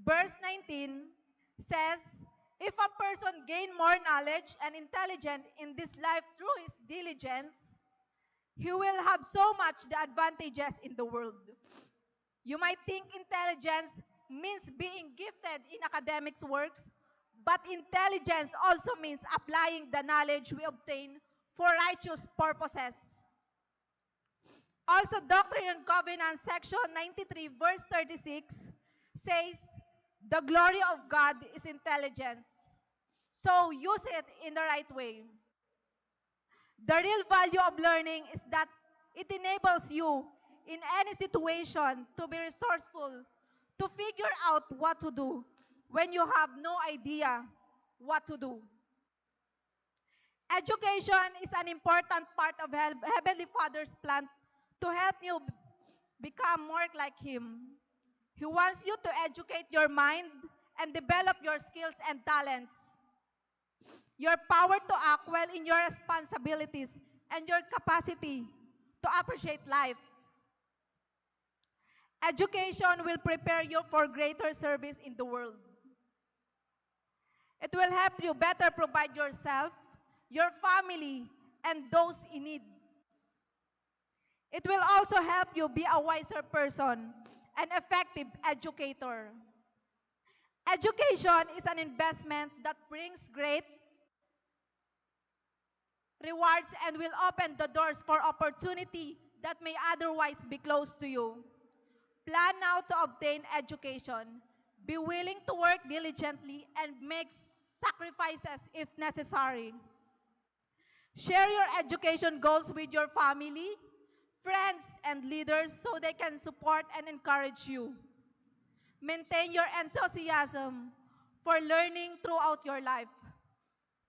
D: verse 19 says, if a person gain more knowledge and intelligence in this life through his diligence, he will have so much the advantages in the world. You might think intelligence means being gifted in academics works, but intelligence also means applying the knowledge we obtain for righteous purposes. Also, Doctrine and Covenants, section 93, verse 36, says, the glory of God is intelligence. So use it in the right way. The real value of learning is that it enables you in any situation to be resourceful, to figure out what to do when you have no idea what to do. Education is an important part of Heavenly Father's plan to help you become more like Him. He wants you to educate your mind and develop your skills and talents, your power to act well in your responsibilities, and your capacity to appreciate life. Education will prepare you for greater service in the world. It will help you better provide yourself, your family, and those in need. It will also help you be a wiser person, an effective educator. Education is an investment that brings great rewards and will open the doors for opportunity that may otherwise be closed to you. Plan now to obtain education. Be willing to work diligently and make sacrifices if necessary. Share your education goals with your family, friends, and leaders so they can support and encourage you. Maintain your enthusiasm for learning throughout your life.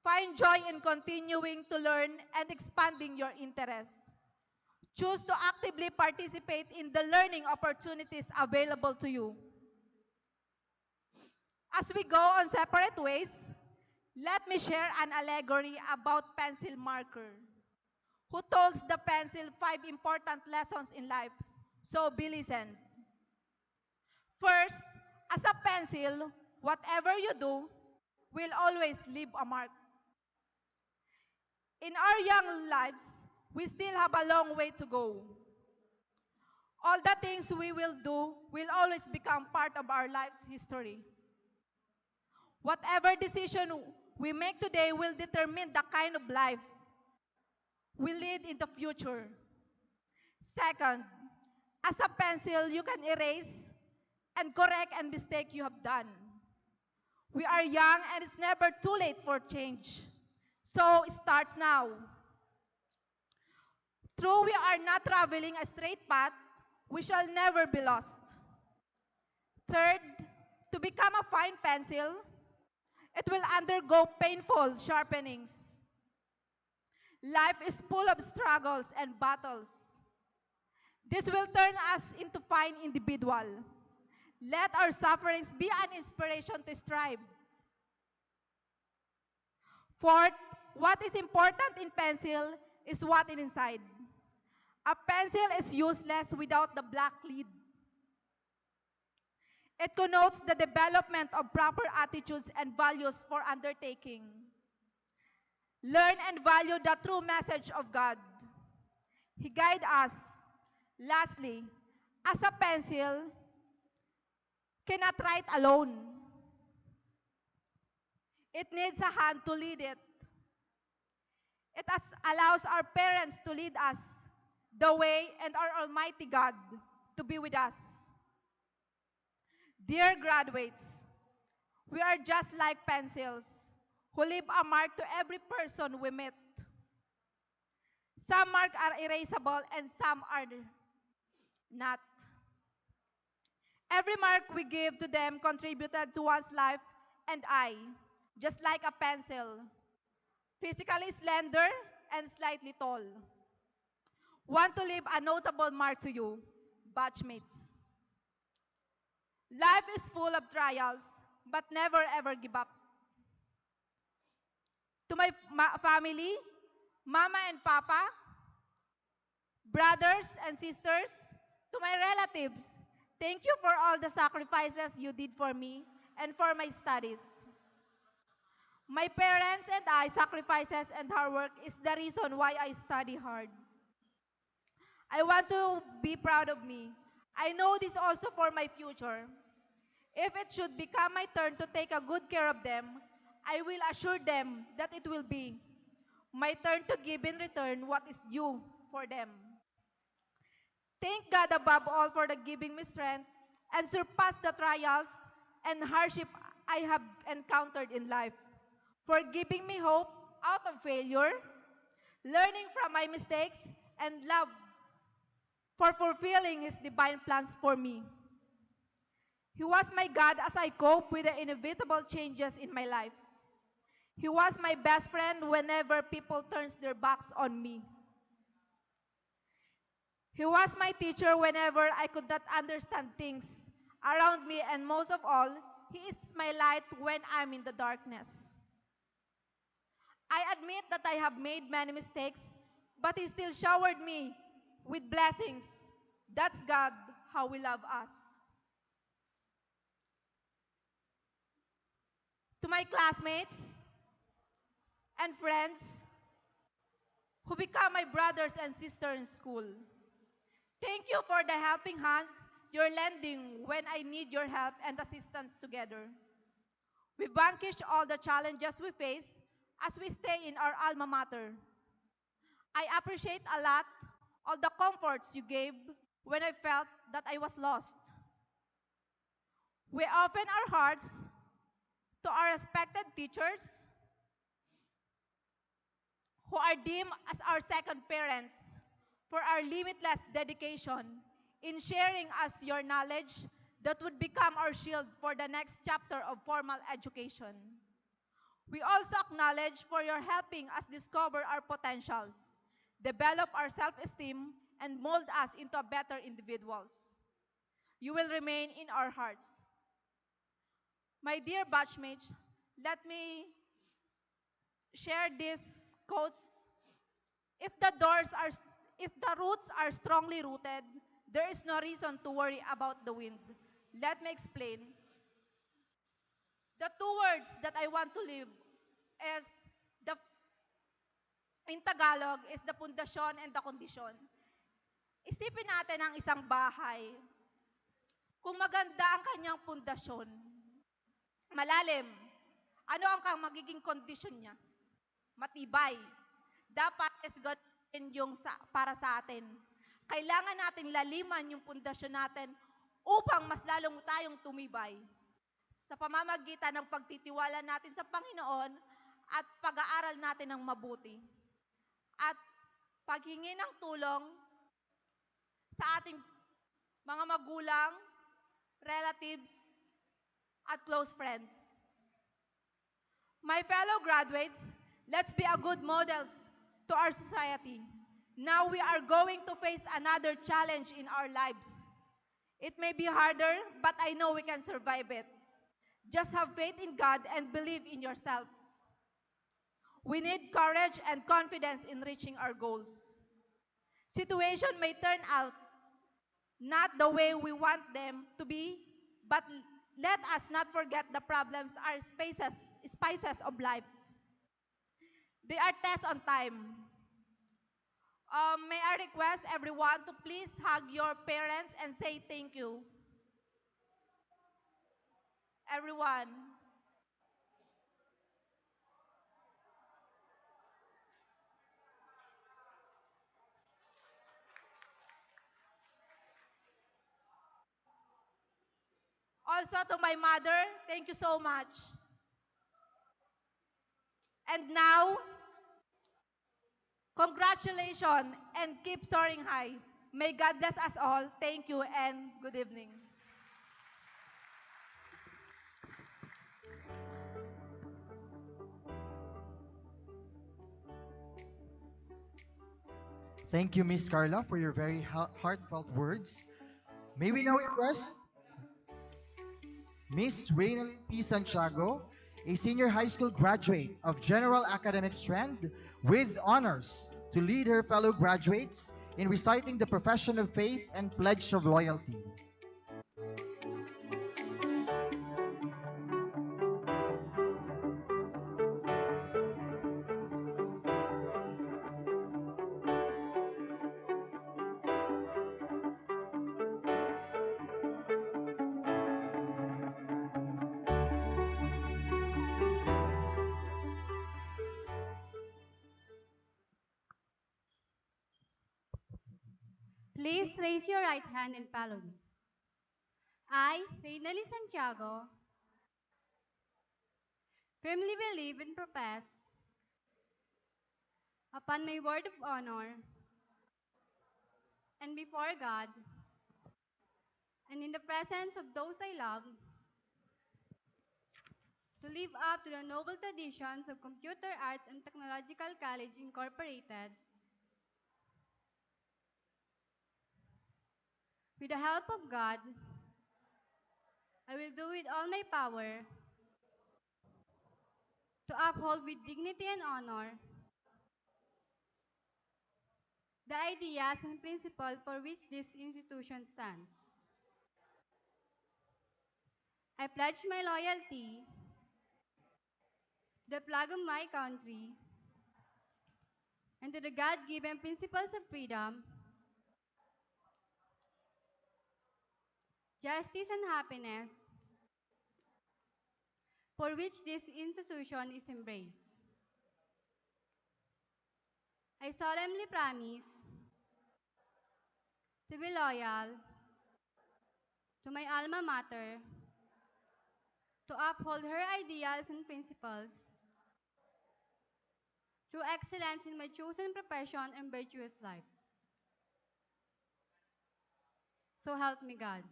D: Find joy in continuing to learn and expanding your interest. Choose to actively participate in the learning opportunities available to you. As we go on separate ways, let me share an allegory about pencil marker, who told the pencil 5 important lessons in life. So be listened. First, as a pencil, whatever you do will always leave a mark. In our young lives, we still have a long way to go. All the things we will do will always become part of our life's history. Whatever decision we make today will determine the kind of life we lead in the future. Second, as a pencil, you can erase and correct any mistake you have done. We are young and it's never too late for change. So it starts now. Though we are not traveling a straight path, we shall never be lost. Third, to become a fine pencil, it will undergo painful sharpenings. Life is full of struggles and battles. This will turn us into fine individuals. Let our sufferings be an inspiration to strive. Fourth, what is important in pencil is what is inside. A pencil is useless without the black lead. It connotes the development of proper attitudes and values for undertaking. Learn and value the true message of God. He guides us. Lastly, as a pencil, cannot write alone. It needs a hand to lead it. It allows our parents to lead us the way and our Almighty God to be with us. Dear graduates, we are just like pencils who leave a mark to every person we meet. Some marks are erasable and some are not. Every mark we give to them contributed to one's life and I, just like a pencil, physically slender and slightly tall. Want to leave a notable mark to you, batchmates. Life is full of trials, but never ever give up. To my family, mama and papa, brothers and sisters, to my relatives, Thank you for all the sacrifices you did for me and for my studies. My parents and I sacrifices and hard work is the reason why I study hard. I want to be proud of me. I know this also for my future. If it should become my turn to take a good care of them, I will assure them that it will be my turn to give in return what is due for them. Thank God above all for the giving me strength and surpass the trials and hardship I have encountered in life, for giving me hope out of failure, learning from my mistakes, and love for fulfilling His divine plans for me. He was my God as I cope with the inevitable changes in my life. He was my best friend whenever people turns their backs on me. He was my teacher whenever I could not understand things around me, and most of all, He is my light when I'm in the darkness. I admit that I have made many mistakes, but He still showered me with blessings. That's God, how we love us. To my classmates and friends who become my brothers and sisters in school, thank you for the helping hands you're lending when I need your help and assistance together. We vanquish all the challenges we face as we stay in our alma mater. I appreciate a lot all the comforts you gave when I felt that I was lost. We open our hearts to our respected teachers who are deemed as our second parents for our limitless dedication in sharing us your knowledge that would become our shield for the next chapter of formal education. We also acknowledge for your helping us discover our potentials, develop our self-esteem, and mold us into better individuals. You will remain in our hearts. My dear batchmates, let me share these quotes. If the doors are, if the roots are strongly rooted, there is no reason to worry about the wind. Let me explain. The two words that I want to leave is the in Tagalog is the pundasyon and the kondisyon. Isipin natin ang isang bahay. Kung maganda ang kanyang pundasyon, malalim, ano ang magiging kondisyon niya? Matibay. Dapat is God yung para sa atin. Kailangan nating laliman yung pundasyon natin upang mas lalong tayong tumibay. Sa pamamagitan ng pagtitiwala natin sa Panginoon at pag-aaral natin ng mabuti. At paghingi ng tulong sa ating mga magulang, relatives, at close friends. My fellow graduates, let's be a good models to our society. Now we are going to face another challenge in our lives. It may be harder, but I know we can survive it. Just have faith in God and believe in yourself. We need courage and confidence in reaching our goals. Situation may turn out not the way we want them to be, but let us not forget the problems are spices of life. They are tests on time. May I request everyone to please hug your parents and say thank you. Everyone. Also to my mother, thank you so much. And now, congratulations and keep soaring high. May God bless us all. Thank you and good evening.
C: Thank you, Miss Carla, for your very heartfelt words. May we now request Miss Reynalyn P. Santiago, a senior high school graduate of General Academic Strand with honors, to lead her fellow graduates in reciting the profession of faith and pledge of loyalty.
D: Please raise your right hand and follow me. I, Reynali Santiago, firmly believe and profess upon my word of honor and before God and in the presence of those I love to live up to the noble traditions of Computer Arts and Technological College Incorporated with the help of God. I will do with all my power to uphold with dignity and honor the ideas and principles for which this institution stands. I pledge my loyalty to the flag of my country and to the God-given principles of freedom, justice, and happiness for which this institution is embraced. I solemnly promise to be loyal to my alma mater, to uphold her ideals and principles through excellence in my chosen profession and virtuous life. So help me God.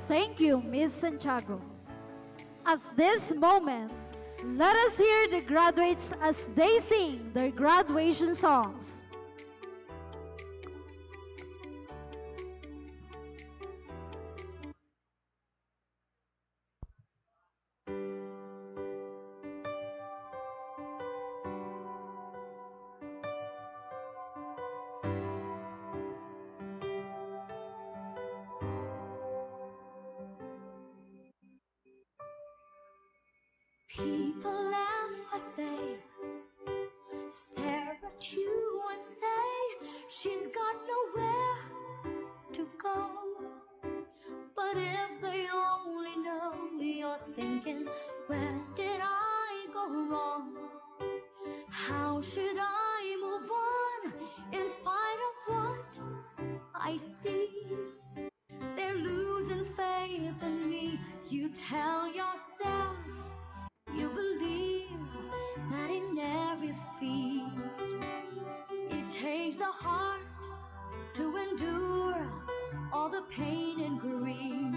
B: Thank you, Ms. Santiago. At this moment, let us hear the graduates as they sing their graduation songs.
F: People laugh as they stare at you and say she's got nowhere to go. But if they only know you're thinking, where did I go wrong? How should I move on in spite of what I see? They're losing faith in me. You tell yourself you believe that in every feat it takes a heart to endure all the pain and grief,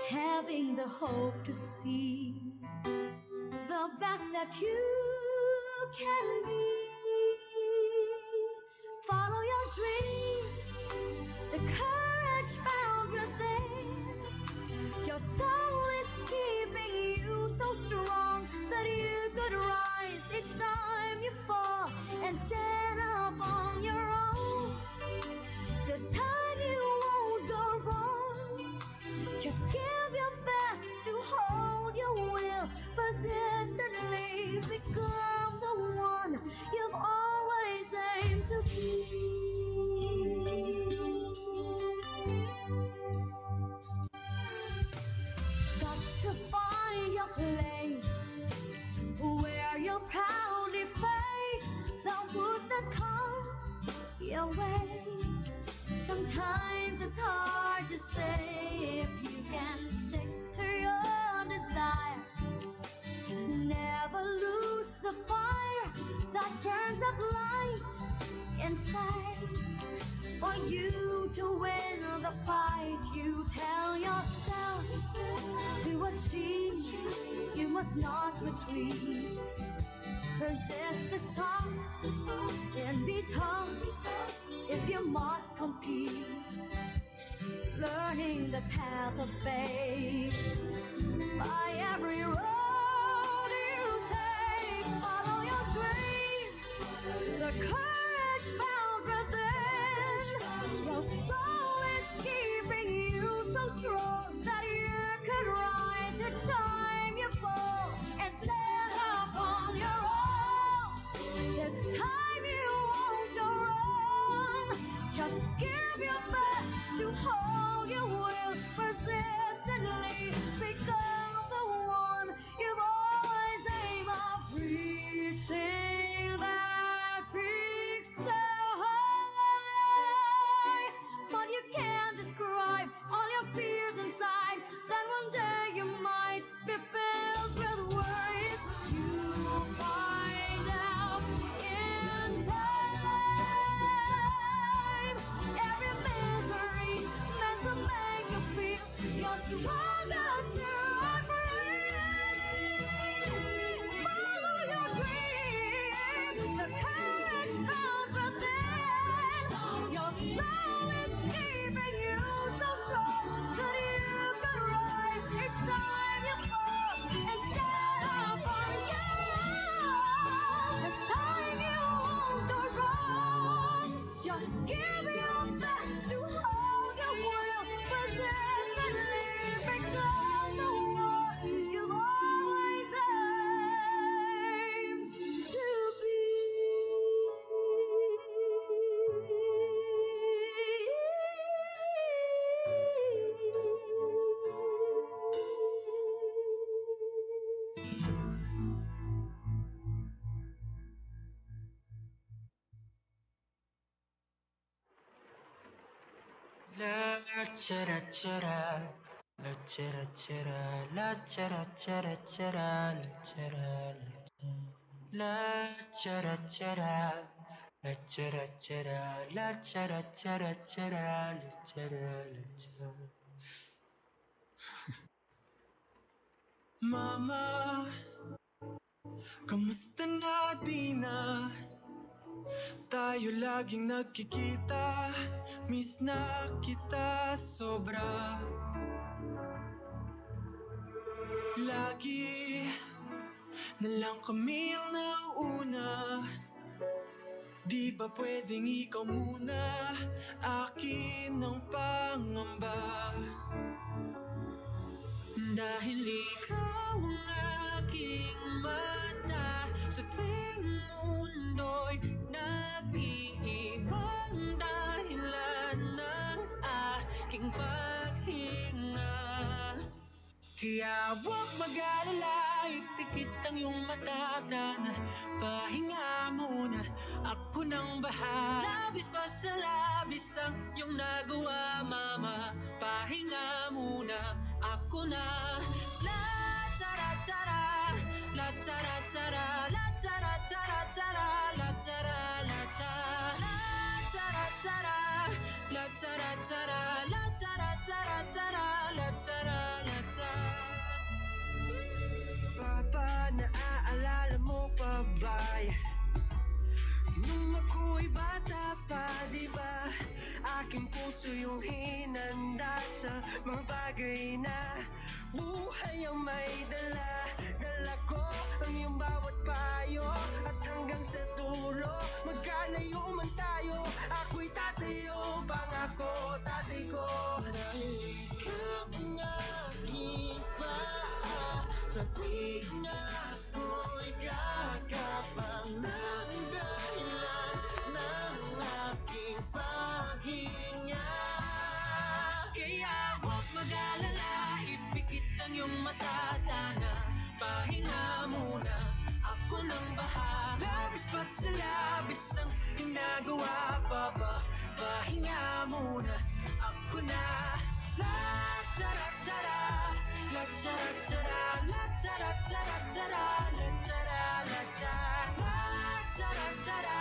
F: having the hope to see the best that you can be. Follow your dream, the courage found within. Your soul is keeping you so strong that you could rise each time you fall and stand up on your own. This time you won't go wrong. Just give your best to hold your will. Persistently become the one you've always aimed to be. Got to find your place where you'll proudly face the woes that come your way. Sometimes it's hard to say if you can stick to your desire. Never lose the fire that burns up light inside. For you to win the fight, you tell yourself to achieve, you must not retreat. Persist this task and be tough if you must compete. Learning the path of faith by every road you take. Follow your dream, the courage found within. Your soul is keeping you so strong that you could rise each time you fall and stand up on your own. This time you won't go wrong. Just give your best to hold your will. Persistently become the one
G: chara chara, la chara chara, la chara chara chara, la chara la chara chara, la chara chara, la chara chara chara, la chara la chara. Mama, kamusta na di na? Tayo laging nagkikita, miss na kita sobra. Lagi na lang kami ang nauuna, di ba pwedeng ikaw muna, akin ang pangamba. Dahil ikaw ang aking mata, sa tuwing mundo'y nag-iibang dahilan ng aking paghinga. Kaya huwag mag-alala, ipikit ang iyong mata na pahinga muna, ako nang bahala. Labis pa sa labis ang iyong nagawa, mama, pahinga muna, ako na. La tara tara, la tara tara, la tara tara tara, la tara la tara, la tara tara, la tara tara, la tara tara tara, la tara la tara. Papa, naaalala mo pa ba? Nung ako'y bata pa, di ba? Aking puso yung hinanda sa mga bagay na buhay ang may dala. Dala ko ang iyong bawat payo, at hanggang sa dulo, magkalayo man tayo, ako'y tatayo, pangako tatay ko. Dahil ikaw ang aking paa, sa tuwing na ako'y gagapang ng dahilan ng aking paghinga. Kaya huwag mag-alala, ipikit ang iyong mata na pahinga muna, ako nang bahala. Labis pa sa labis ang ginagawa, papa, pahinga muna, ako na. La tara tara, la tara tara, la tara tara tara, la tara la tara, la tara tara,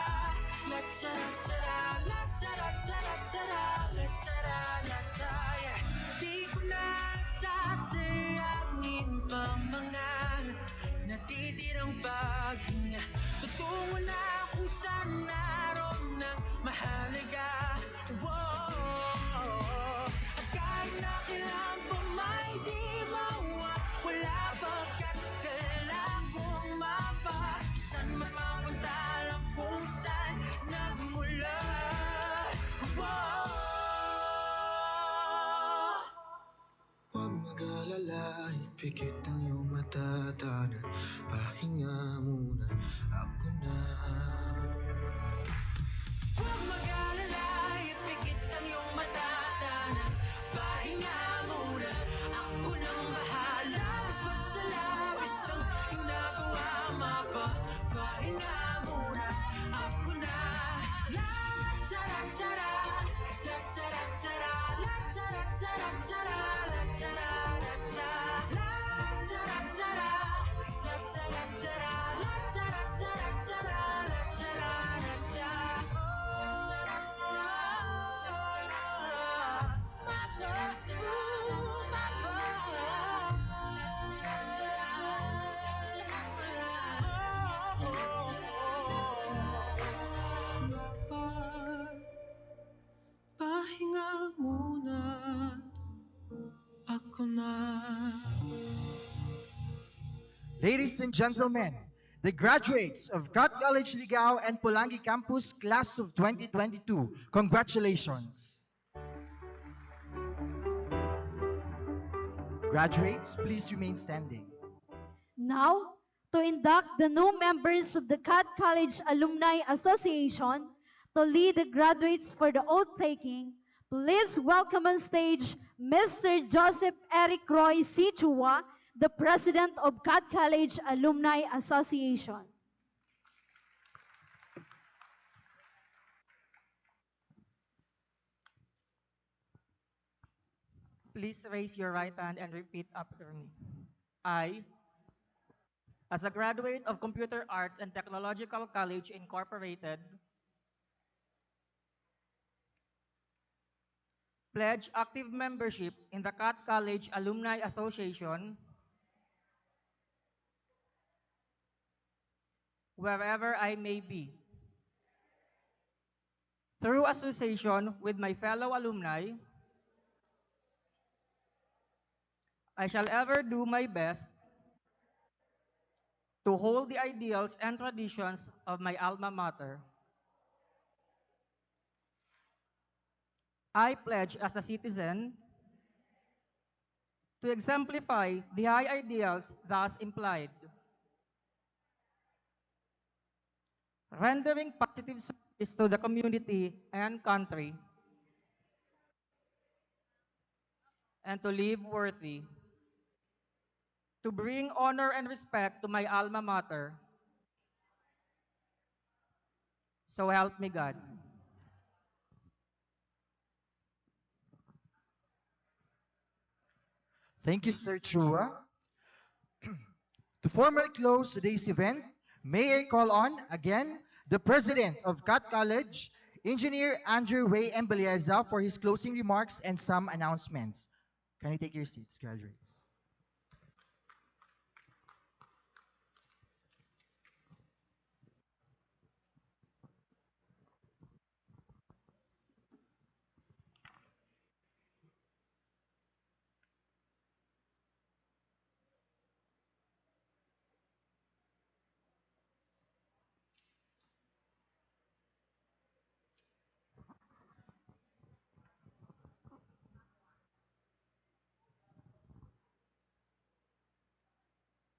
G: la tara tara, la tara tara tara, la tara la tara. Di ko na sasayangin pa mga natitirang paghinga, tutungo na kung saan naroon ng mahalaga. Whoa, at kahit na kailan pa may di mawawala, pagkat kailan kong mapa, saan man mapunta lang kung saan nagmula. Whoa, huwag mag-alala, ipikit ang iyong mata na pahinga muna, ako na. Huwag mag-alala, ipikit ang iyong mata na pahinga muna, ako nang bahala. Labis pa sa labis ang iyong nagawa, mapa, pahinga muna, ako na. La tara tara, la tara tara, la tara tara tara, la tara la tara, la tara tara, la tara tara, la tara tara tara, la tara la tara. Pahinga muna, ako na.
C: Ladies and gentlemen, the graduates of CAT College Ligao and Polangui Campus Class of 2022, congratulations. Graduates, please remain standing.
B: Now, to induct the new members of the CAT College Alumni Association to lead the graduates for the oath-taking, please welcome on stage Mr. Joseph Eric Roy C. Chua, the President of CAT College Alumni Association.
H: Please raise your right hand and repeat after me. I, as a graduate of Computer Arts and Technological College Incorporated, pledge active membership in the CAT College Alumni Association wherever I may be. Through association with my fellow alumni, I shall ever do my best to hold the ideals and traditions of my alma mater. I pledge as a citizen to exemplify the high ideals thus implied, rendering positive service to the community and country, and to live worthy, to bring honor and respect to my alma mater. So help me God.
C: Thank you, Sir Chua. To formally close today's event, may I call on, again, the President of CAT College, Engineer Andrew Ray Embeleza, for his closing remarks and some announcements. Can you take your seats, graduates?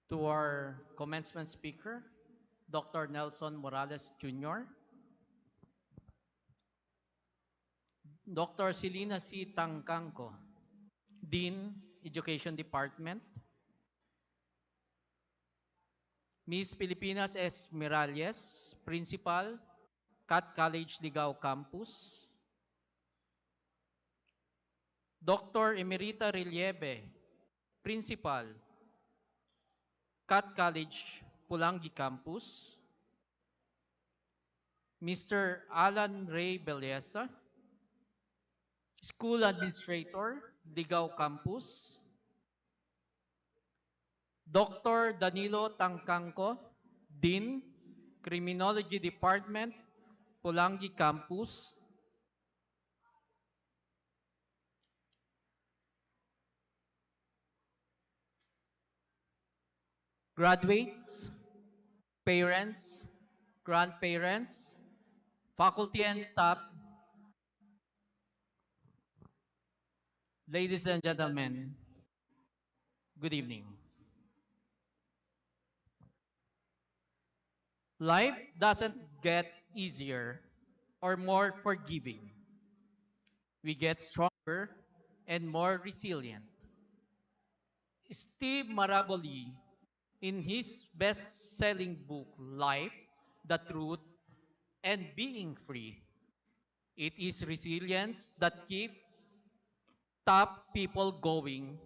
A: To our commencement speaker, Dr. Nelson Morales Jr., Dr. Selena C. Tangkangko, Dean, Education Department, Miss Filipinas S. Miralles, Principal, CAT College Ligao Campus, Dr. Emerita Relieve, Principal, CAT College Pulangi Campus, Mr. Alan Ray Belleza, School Administrator, Ligao Campus, Dr. Danilo Tangkangko, Dean, Criminology Department, Pulangi Campus, graduates, parents, grandparents, faculty and staff, ladies and gentlemen, good evening. Life doesn't get easier or more forgiving. We get stronger and more resilient. Steve Maraboli, in his best-selling book, Life, The Truth, and Being Free, it is resilience that keeps tough people going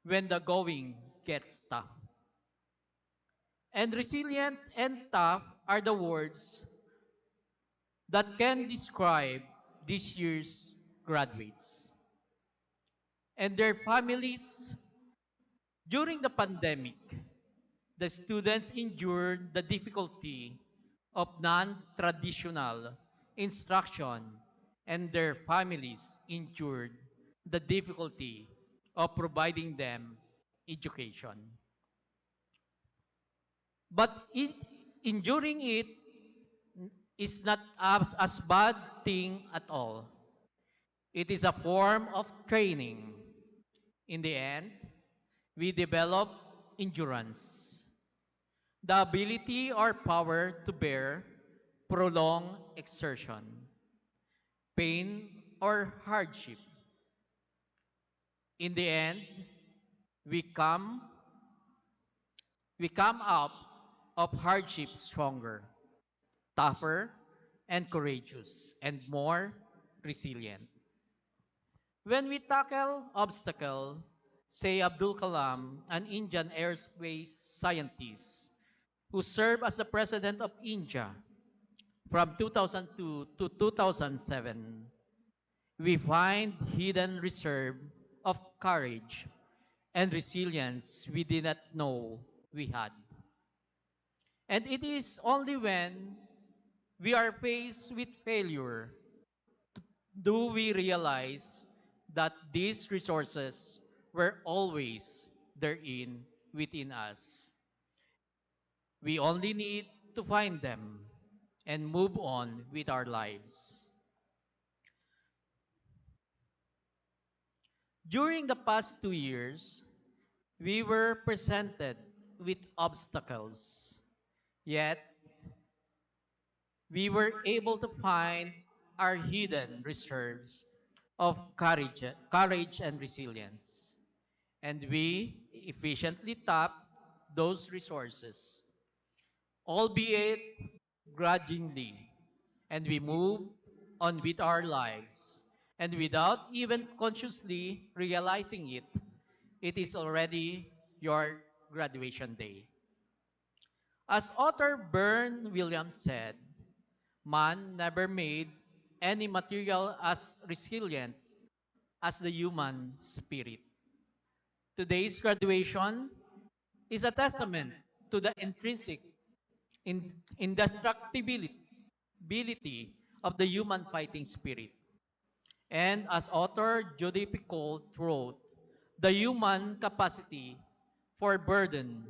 A: when the going gets tough. And resilient and tough are the words that can describe this year's graduates and their families. During the pandemic, the students endured the difficulty of non-traditional instruction, and their families endured the difficulty of providing them education. But enduring it is not as bad thing at all. It is a form of training. In the end, we develop endurance, the ability or power to bear prolonged exertion, pain, or hardship. In the end, we come we come up of hardship stronger, tougher, and courageous, and more resilient.
I: When we tackle obstacle, say Abdul Kalam, an Indian aerospace scientist who served as the president of India from 2002 to 2007, we find hidden reserve of courage and resilience we did not know we had. And it is only when we are faced with failure do we realize that these resources were always therein within us. We only need to find them and move on with our lives. During the past 2 years, we were presented with obstacles, yet we were able to find our hidden reserves of courage and resilience. And we efficiently tap those resources, albeit grudgingly, and we move on with our lives. And without even consciously realizing it, it is already your graduation day. As author Bern Williams said, man never made any material as resilient as the human spirit. Today's graduation is a testament to the intrinsic indestructibility of the human fighting spirit. And as author Judy Picoult wrote, the human capacity for burden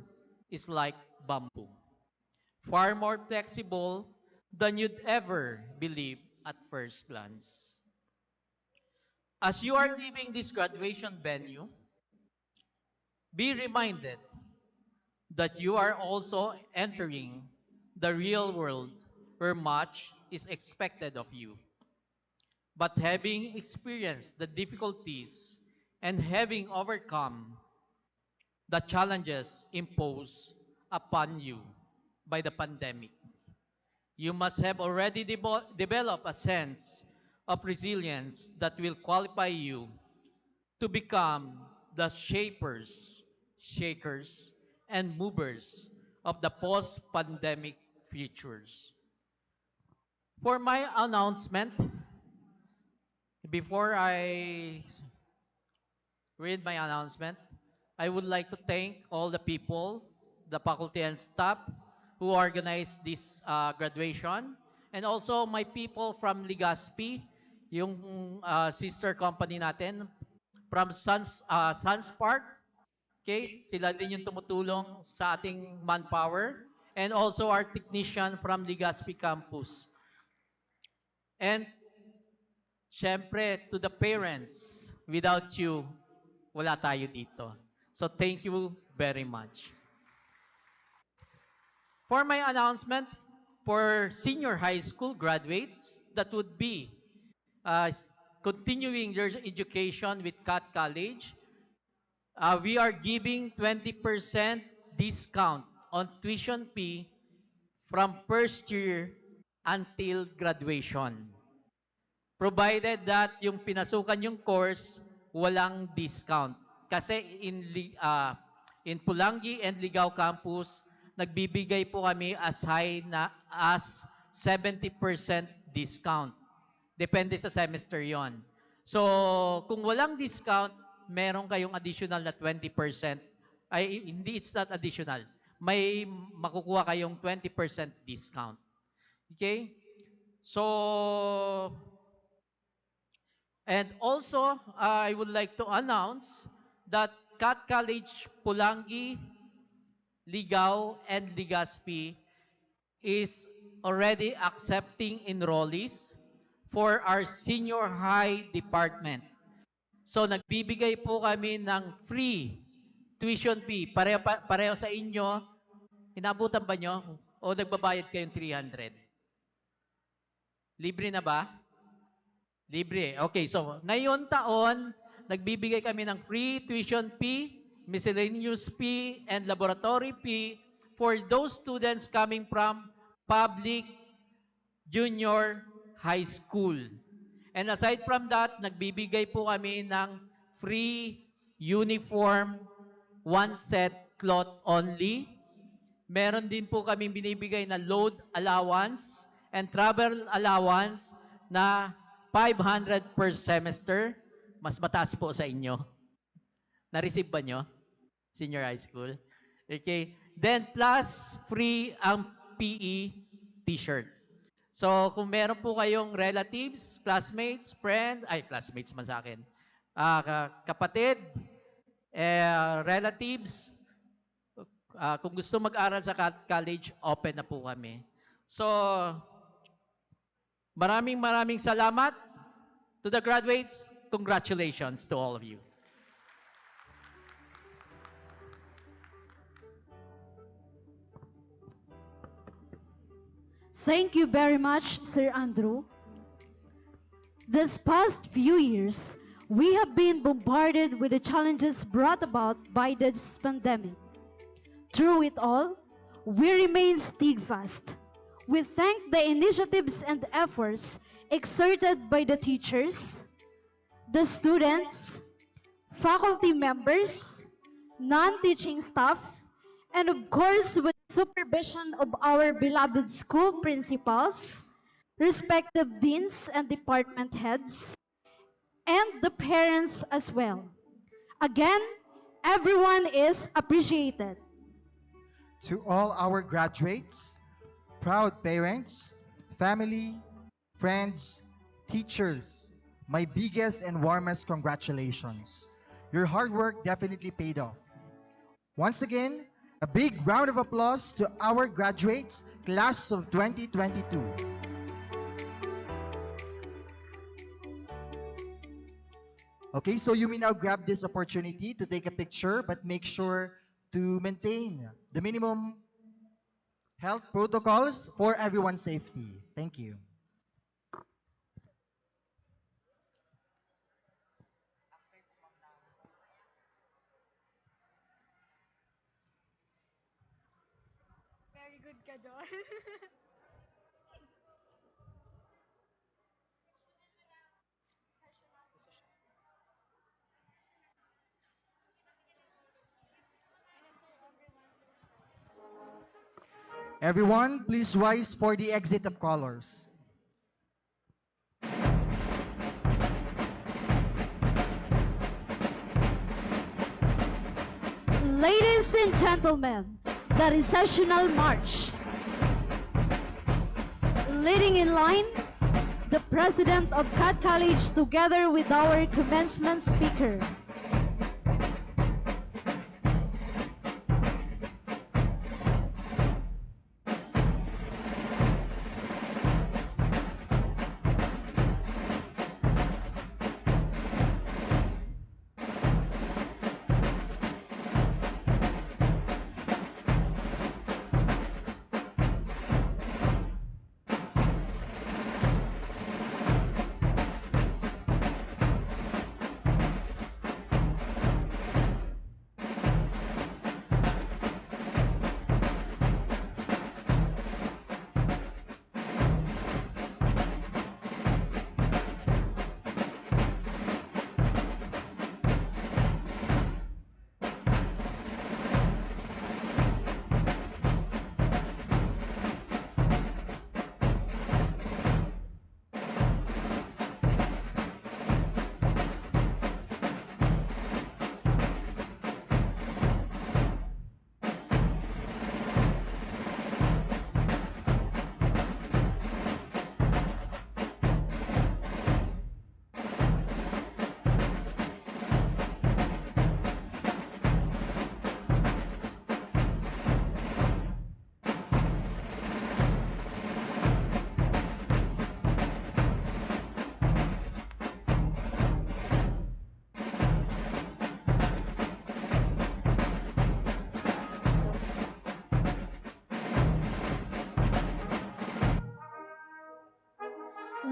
I: is like bamboo, far more flexible than you'd ever believe at first glance. As you are leaving this graduation venue, be reminded that you are also entering the real world where much is expected of you. But having experienced the difficulties and having overcome the challenges imposed upon you by the pandemic, you must have already developed a sense of resilience that will qualify you to become the shakers, and movers of the post-pandemic futures. For my announcement, before I read my announcement, I would like to thank all the people, the faculty and staff who organized this graduation, and also my people from Ligaspi, yung sister company natin, from Suns Park. Okay, sila din yung tumutulong sa ating manpower, and also our technician from Ligaspi campus. And syempre, to the parents, without you, wala tayo dito. So thank you very much. For my announcement, for senior high school graduates that would be continuing their education with CAT College, we are giving 20% discount on tuition fee from first year until graduation. Provided that yung pinasukan yung course, walang discount. Kasi in Pulangi and Ligao campus, nagbibigay po kami as high na as 70% discount. Depende sa semester yon. So, kung walang discount, meron kayong additional na 20%. Ay, hindi, it's not additional. May makukuha kayong 20% discount. Okay? So, and also, I would like to announce that CAT College Pulangi, Ligao, and Ligaspi is already accepting enrollees for our senior high department. So nagbibigay po kami ng free tuition fee. Pareho sa inyo, inabutan ba nyo? O nagbabayad kayong 300? Libre na ba? Libre. Okay, so ngayon taon, nagbibigay kami ng free tuition fee, miscellaneous fee, and laboratory fee for those students coming from public junior high school. And aside from that, nagbibigay po kami ng free uniform, one set cloth only. Meron din po kami binibigay na load allowance and travel allowance na 500 per semester. Mas mataas po sa inyo. Na-receive ba nyo? Senior high school? Okay. Then plus free ang PE t-shirt. So kung meron po kayong relatives, classmates, classmates man sa akin, kapatid, relatives, kung gusto mag-aral sa college, open na po kami. So, maraming salamat to the graduates. Congratulations to all of you.
B: Thank you very much, Sir Andrew. This past few years, we have been bombarded with the challenges brought about by this pandemic. Through it all, we remain steadfast. We thank the initiatives and efforts exerted by the teachers, the students, faculty members, non-teaching staff, and of course with supervision of our beloved school principals, respective deans and department heads, and the parents as well. Again, everyone is appreciated.
C: To all our graduates, proud parents, family, friends, teachers, my biggest and warmest congratulations. Your hard work definitely paid off. Once again, a big round of applause to our graduates, class of 2022. Okay, so you may now grab this opportunity to take a picture, but make sure to maintain the minimum health protocols for everyone's safety. Thank you.
D: Very good ka doon.
C: Everyone, please rise for the exit of colors.
B: Ladies and gentlemen, the Recessional March. Leading in line, the President of CAD College together with our commencement speaker.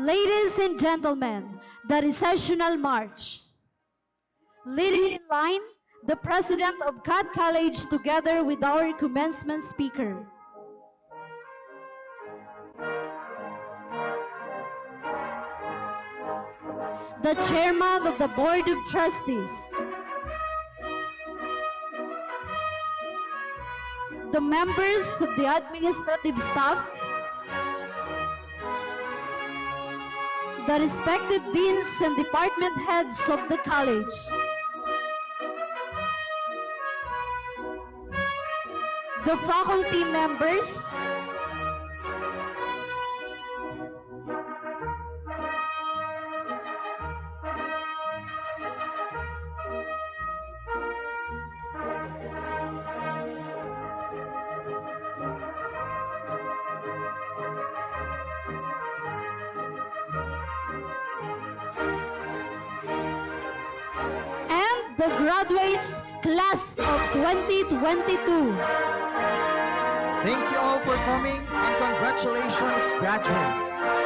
B: Ladies and gentlemen, the Recessional March. Leading in line, the President of CAD College together with our commencement speaker. the Chairman of the Board of Trustees, the members of the administrative staff, the respective deans and department heads of the college, the faculty members, and the graduates class of 2022.
C: Thank you all for coming and congratulations, graduates.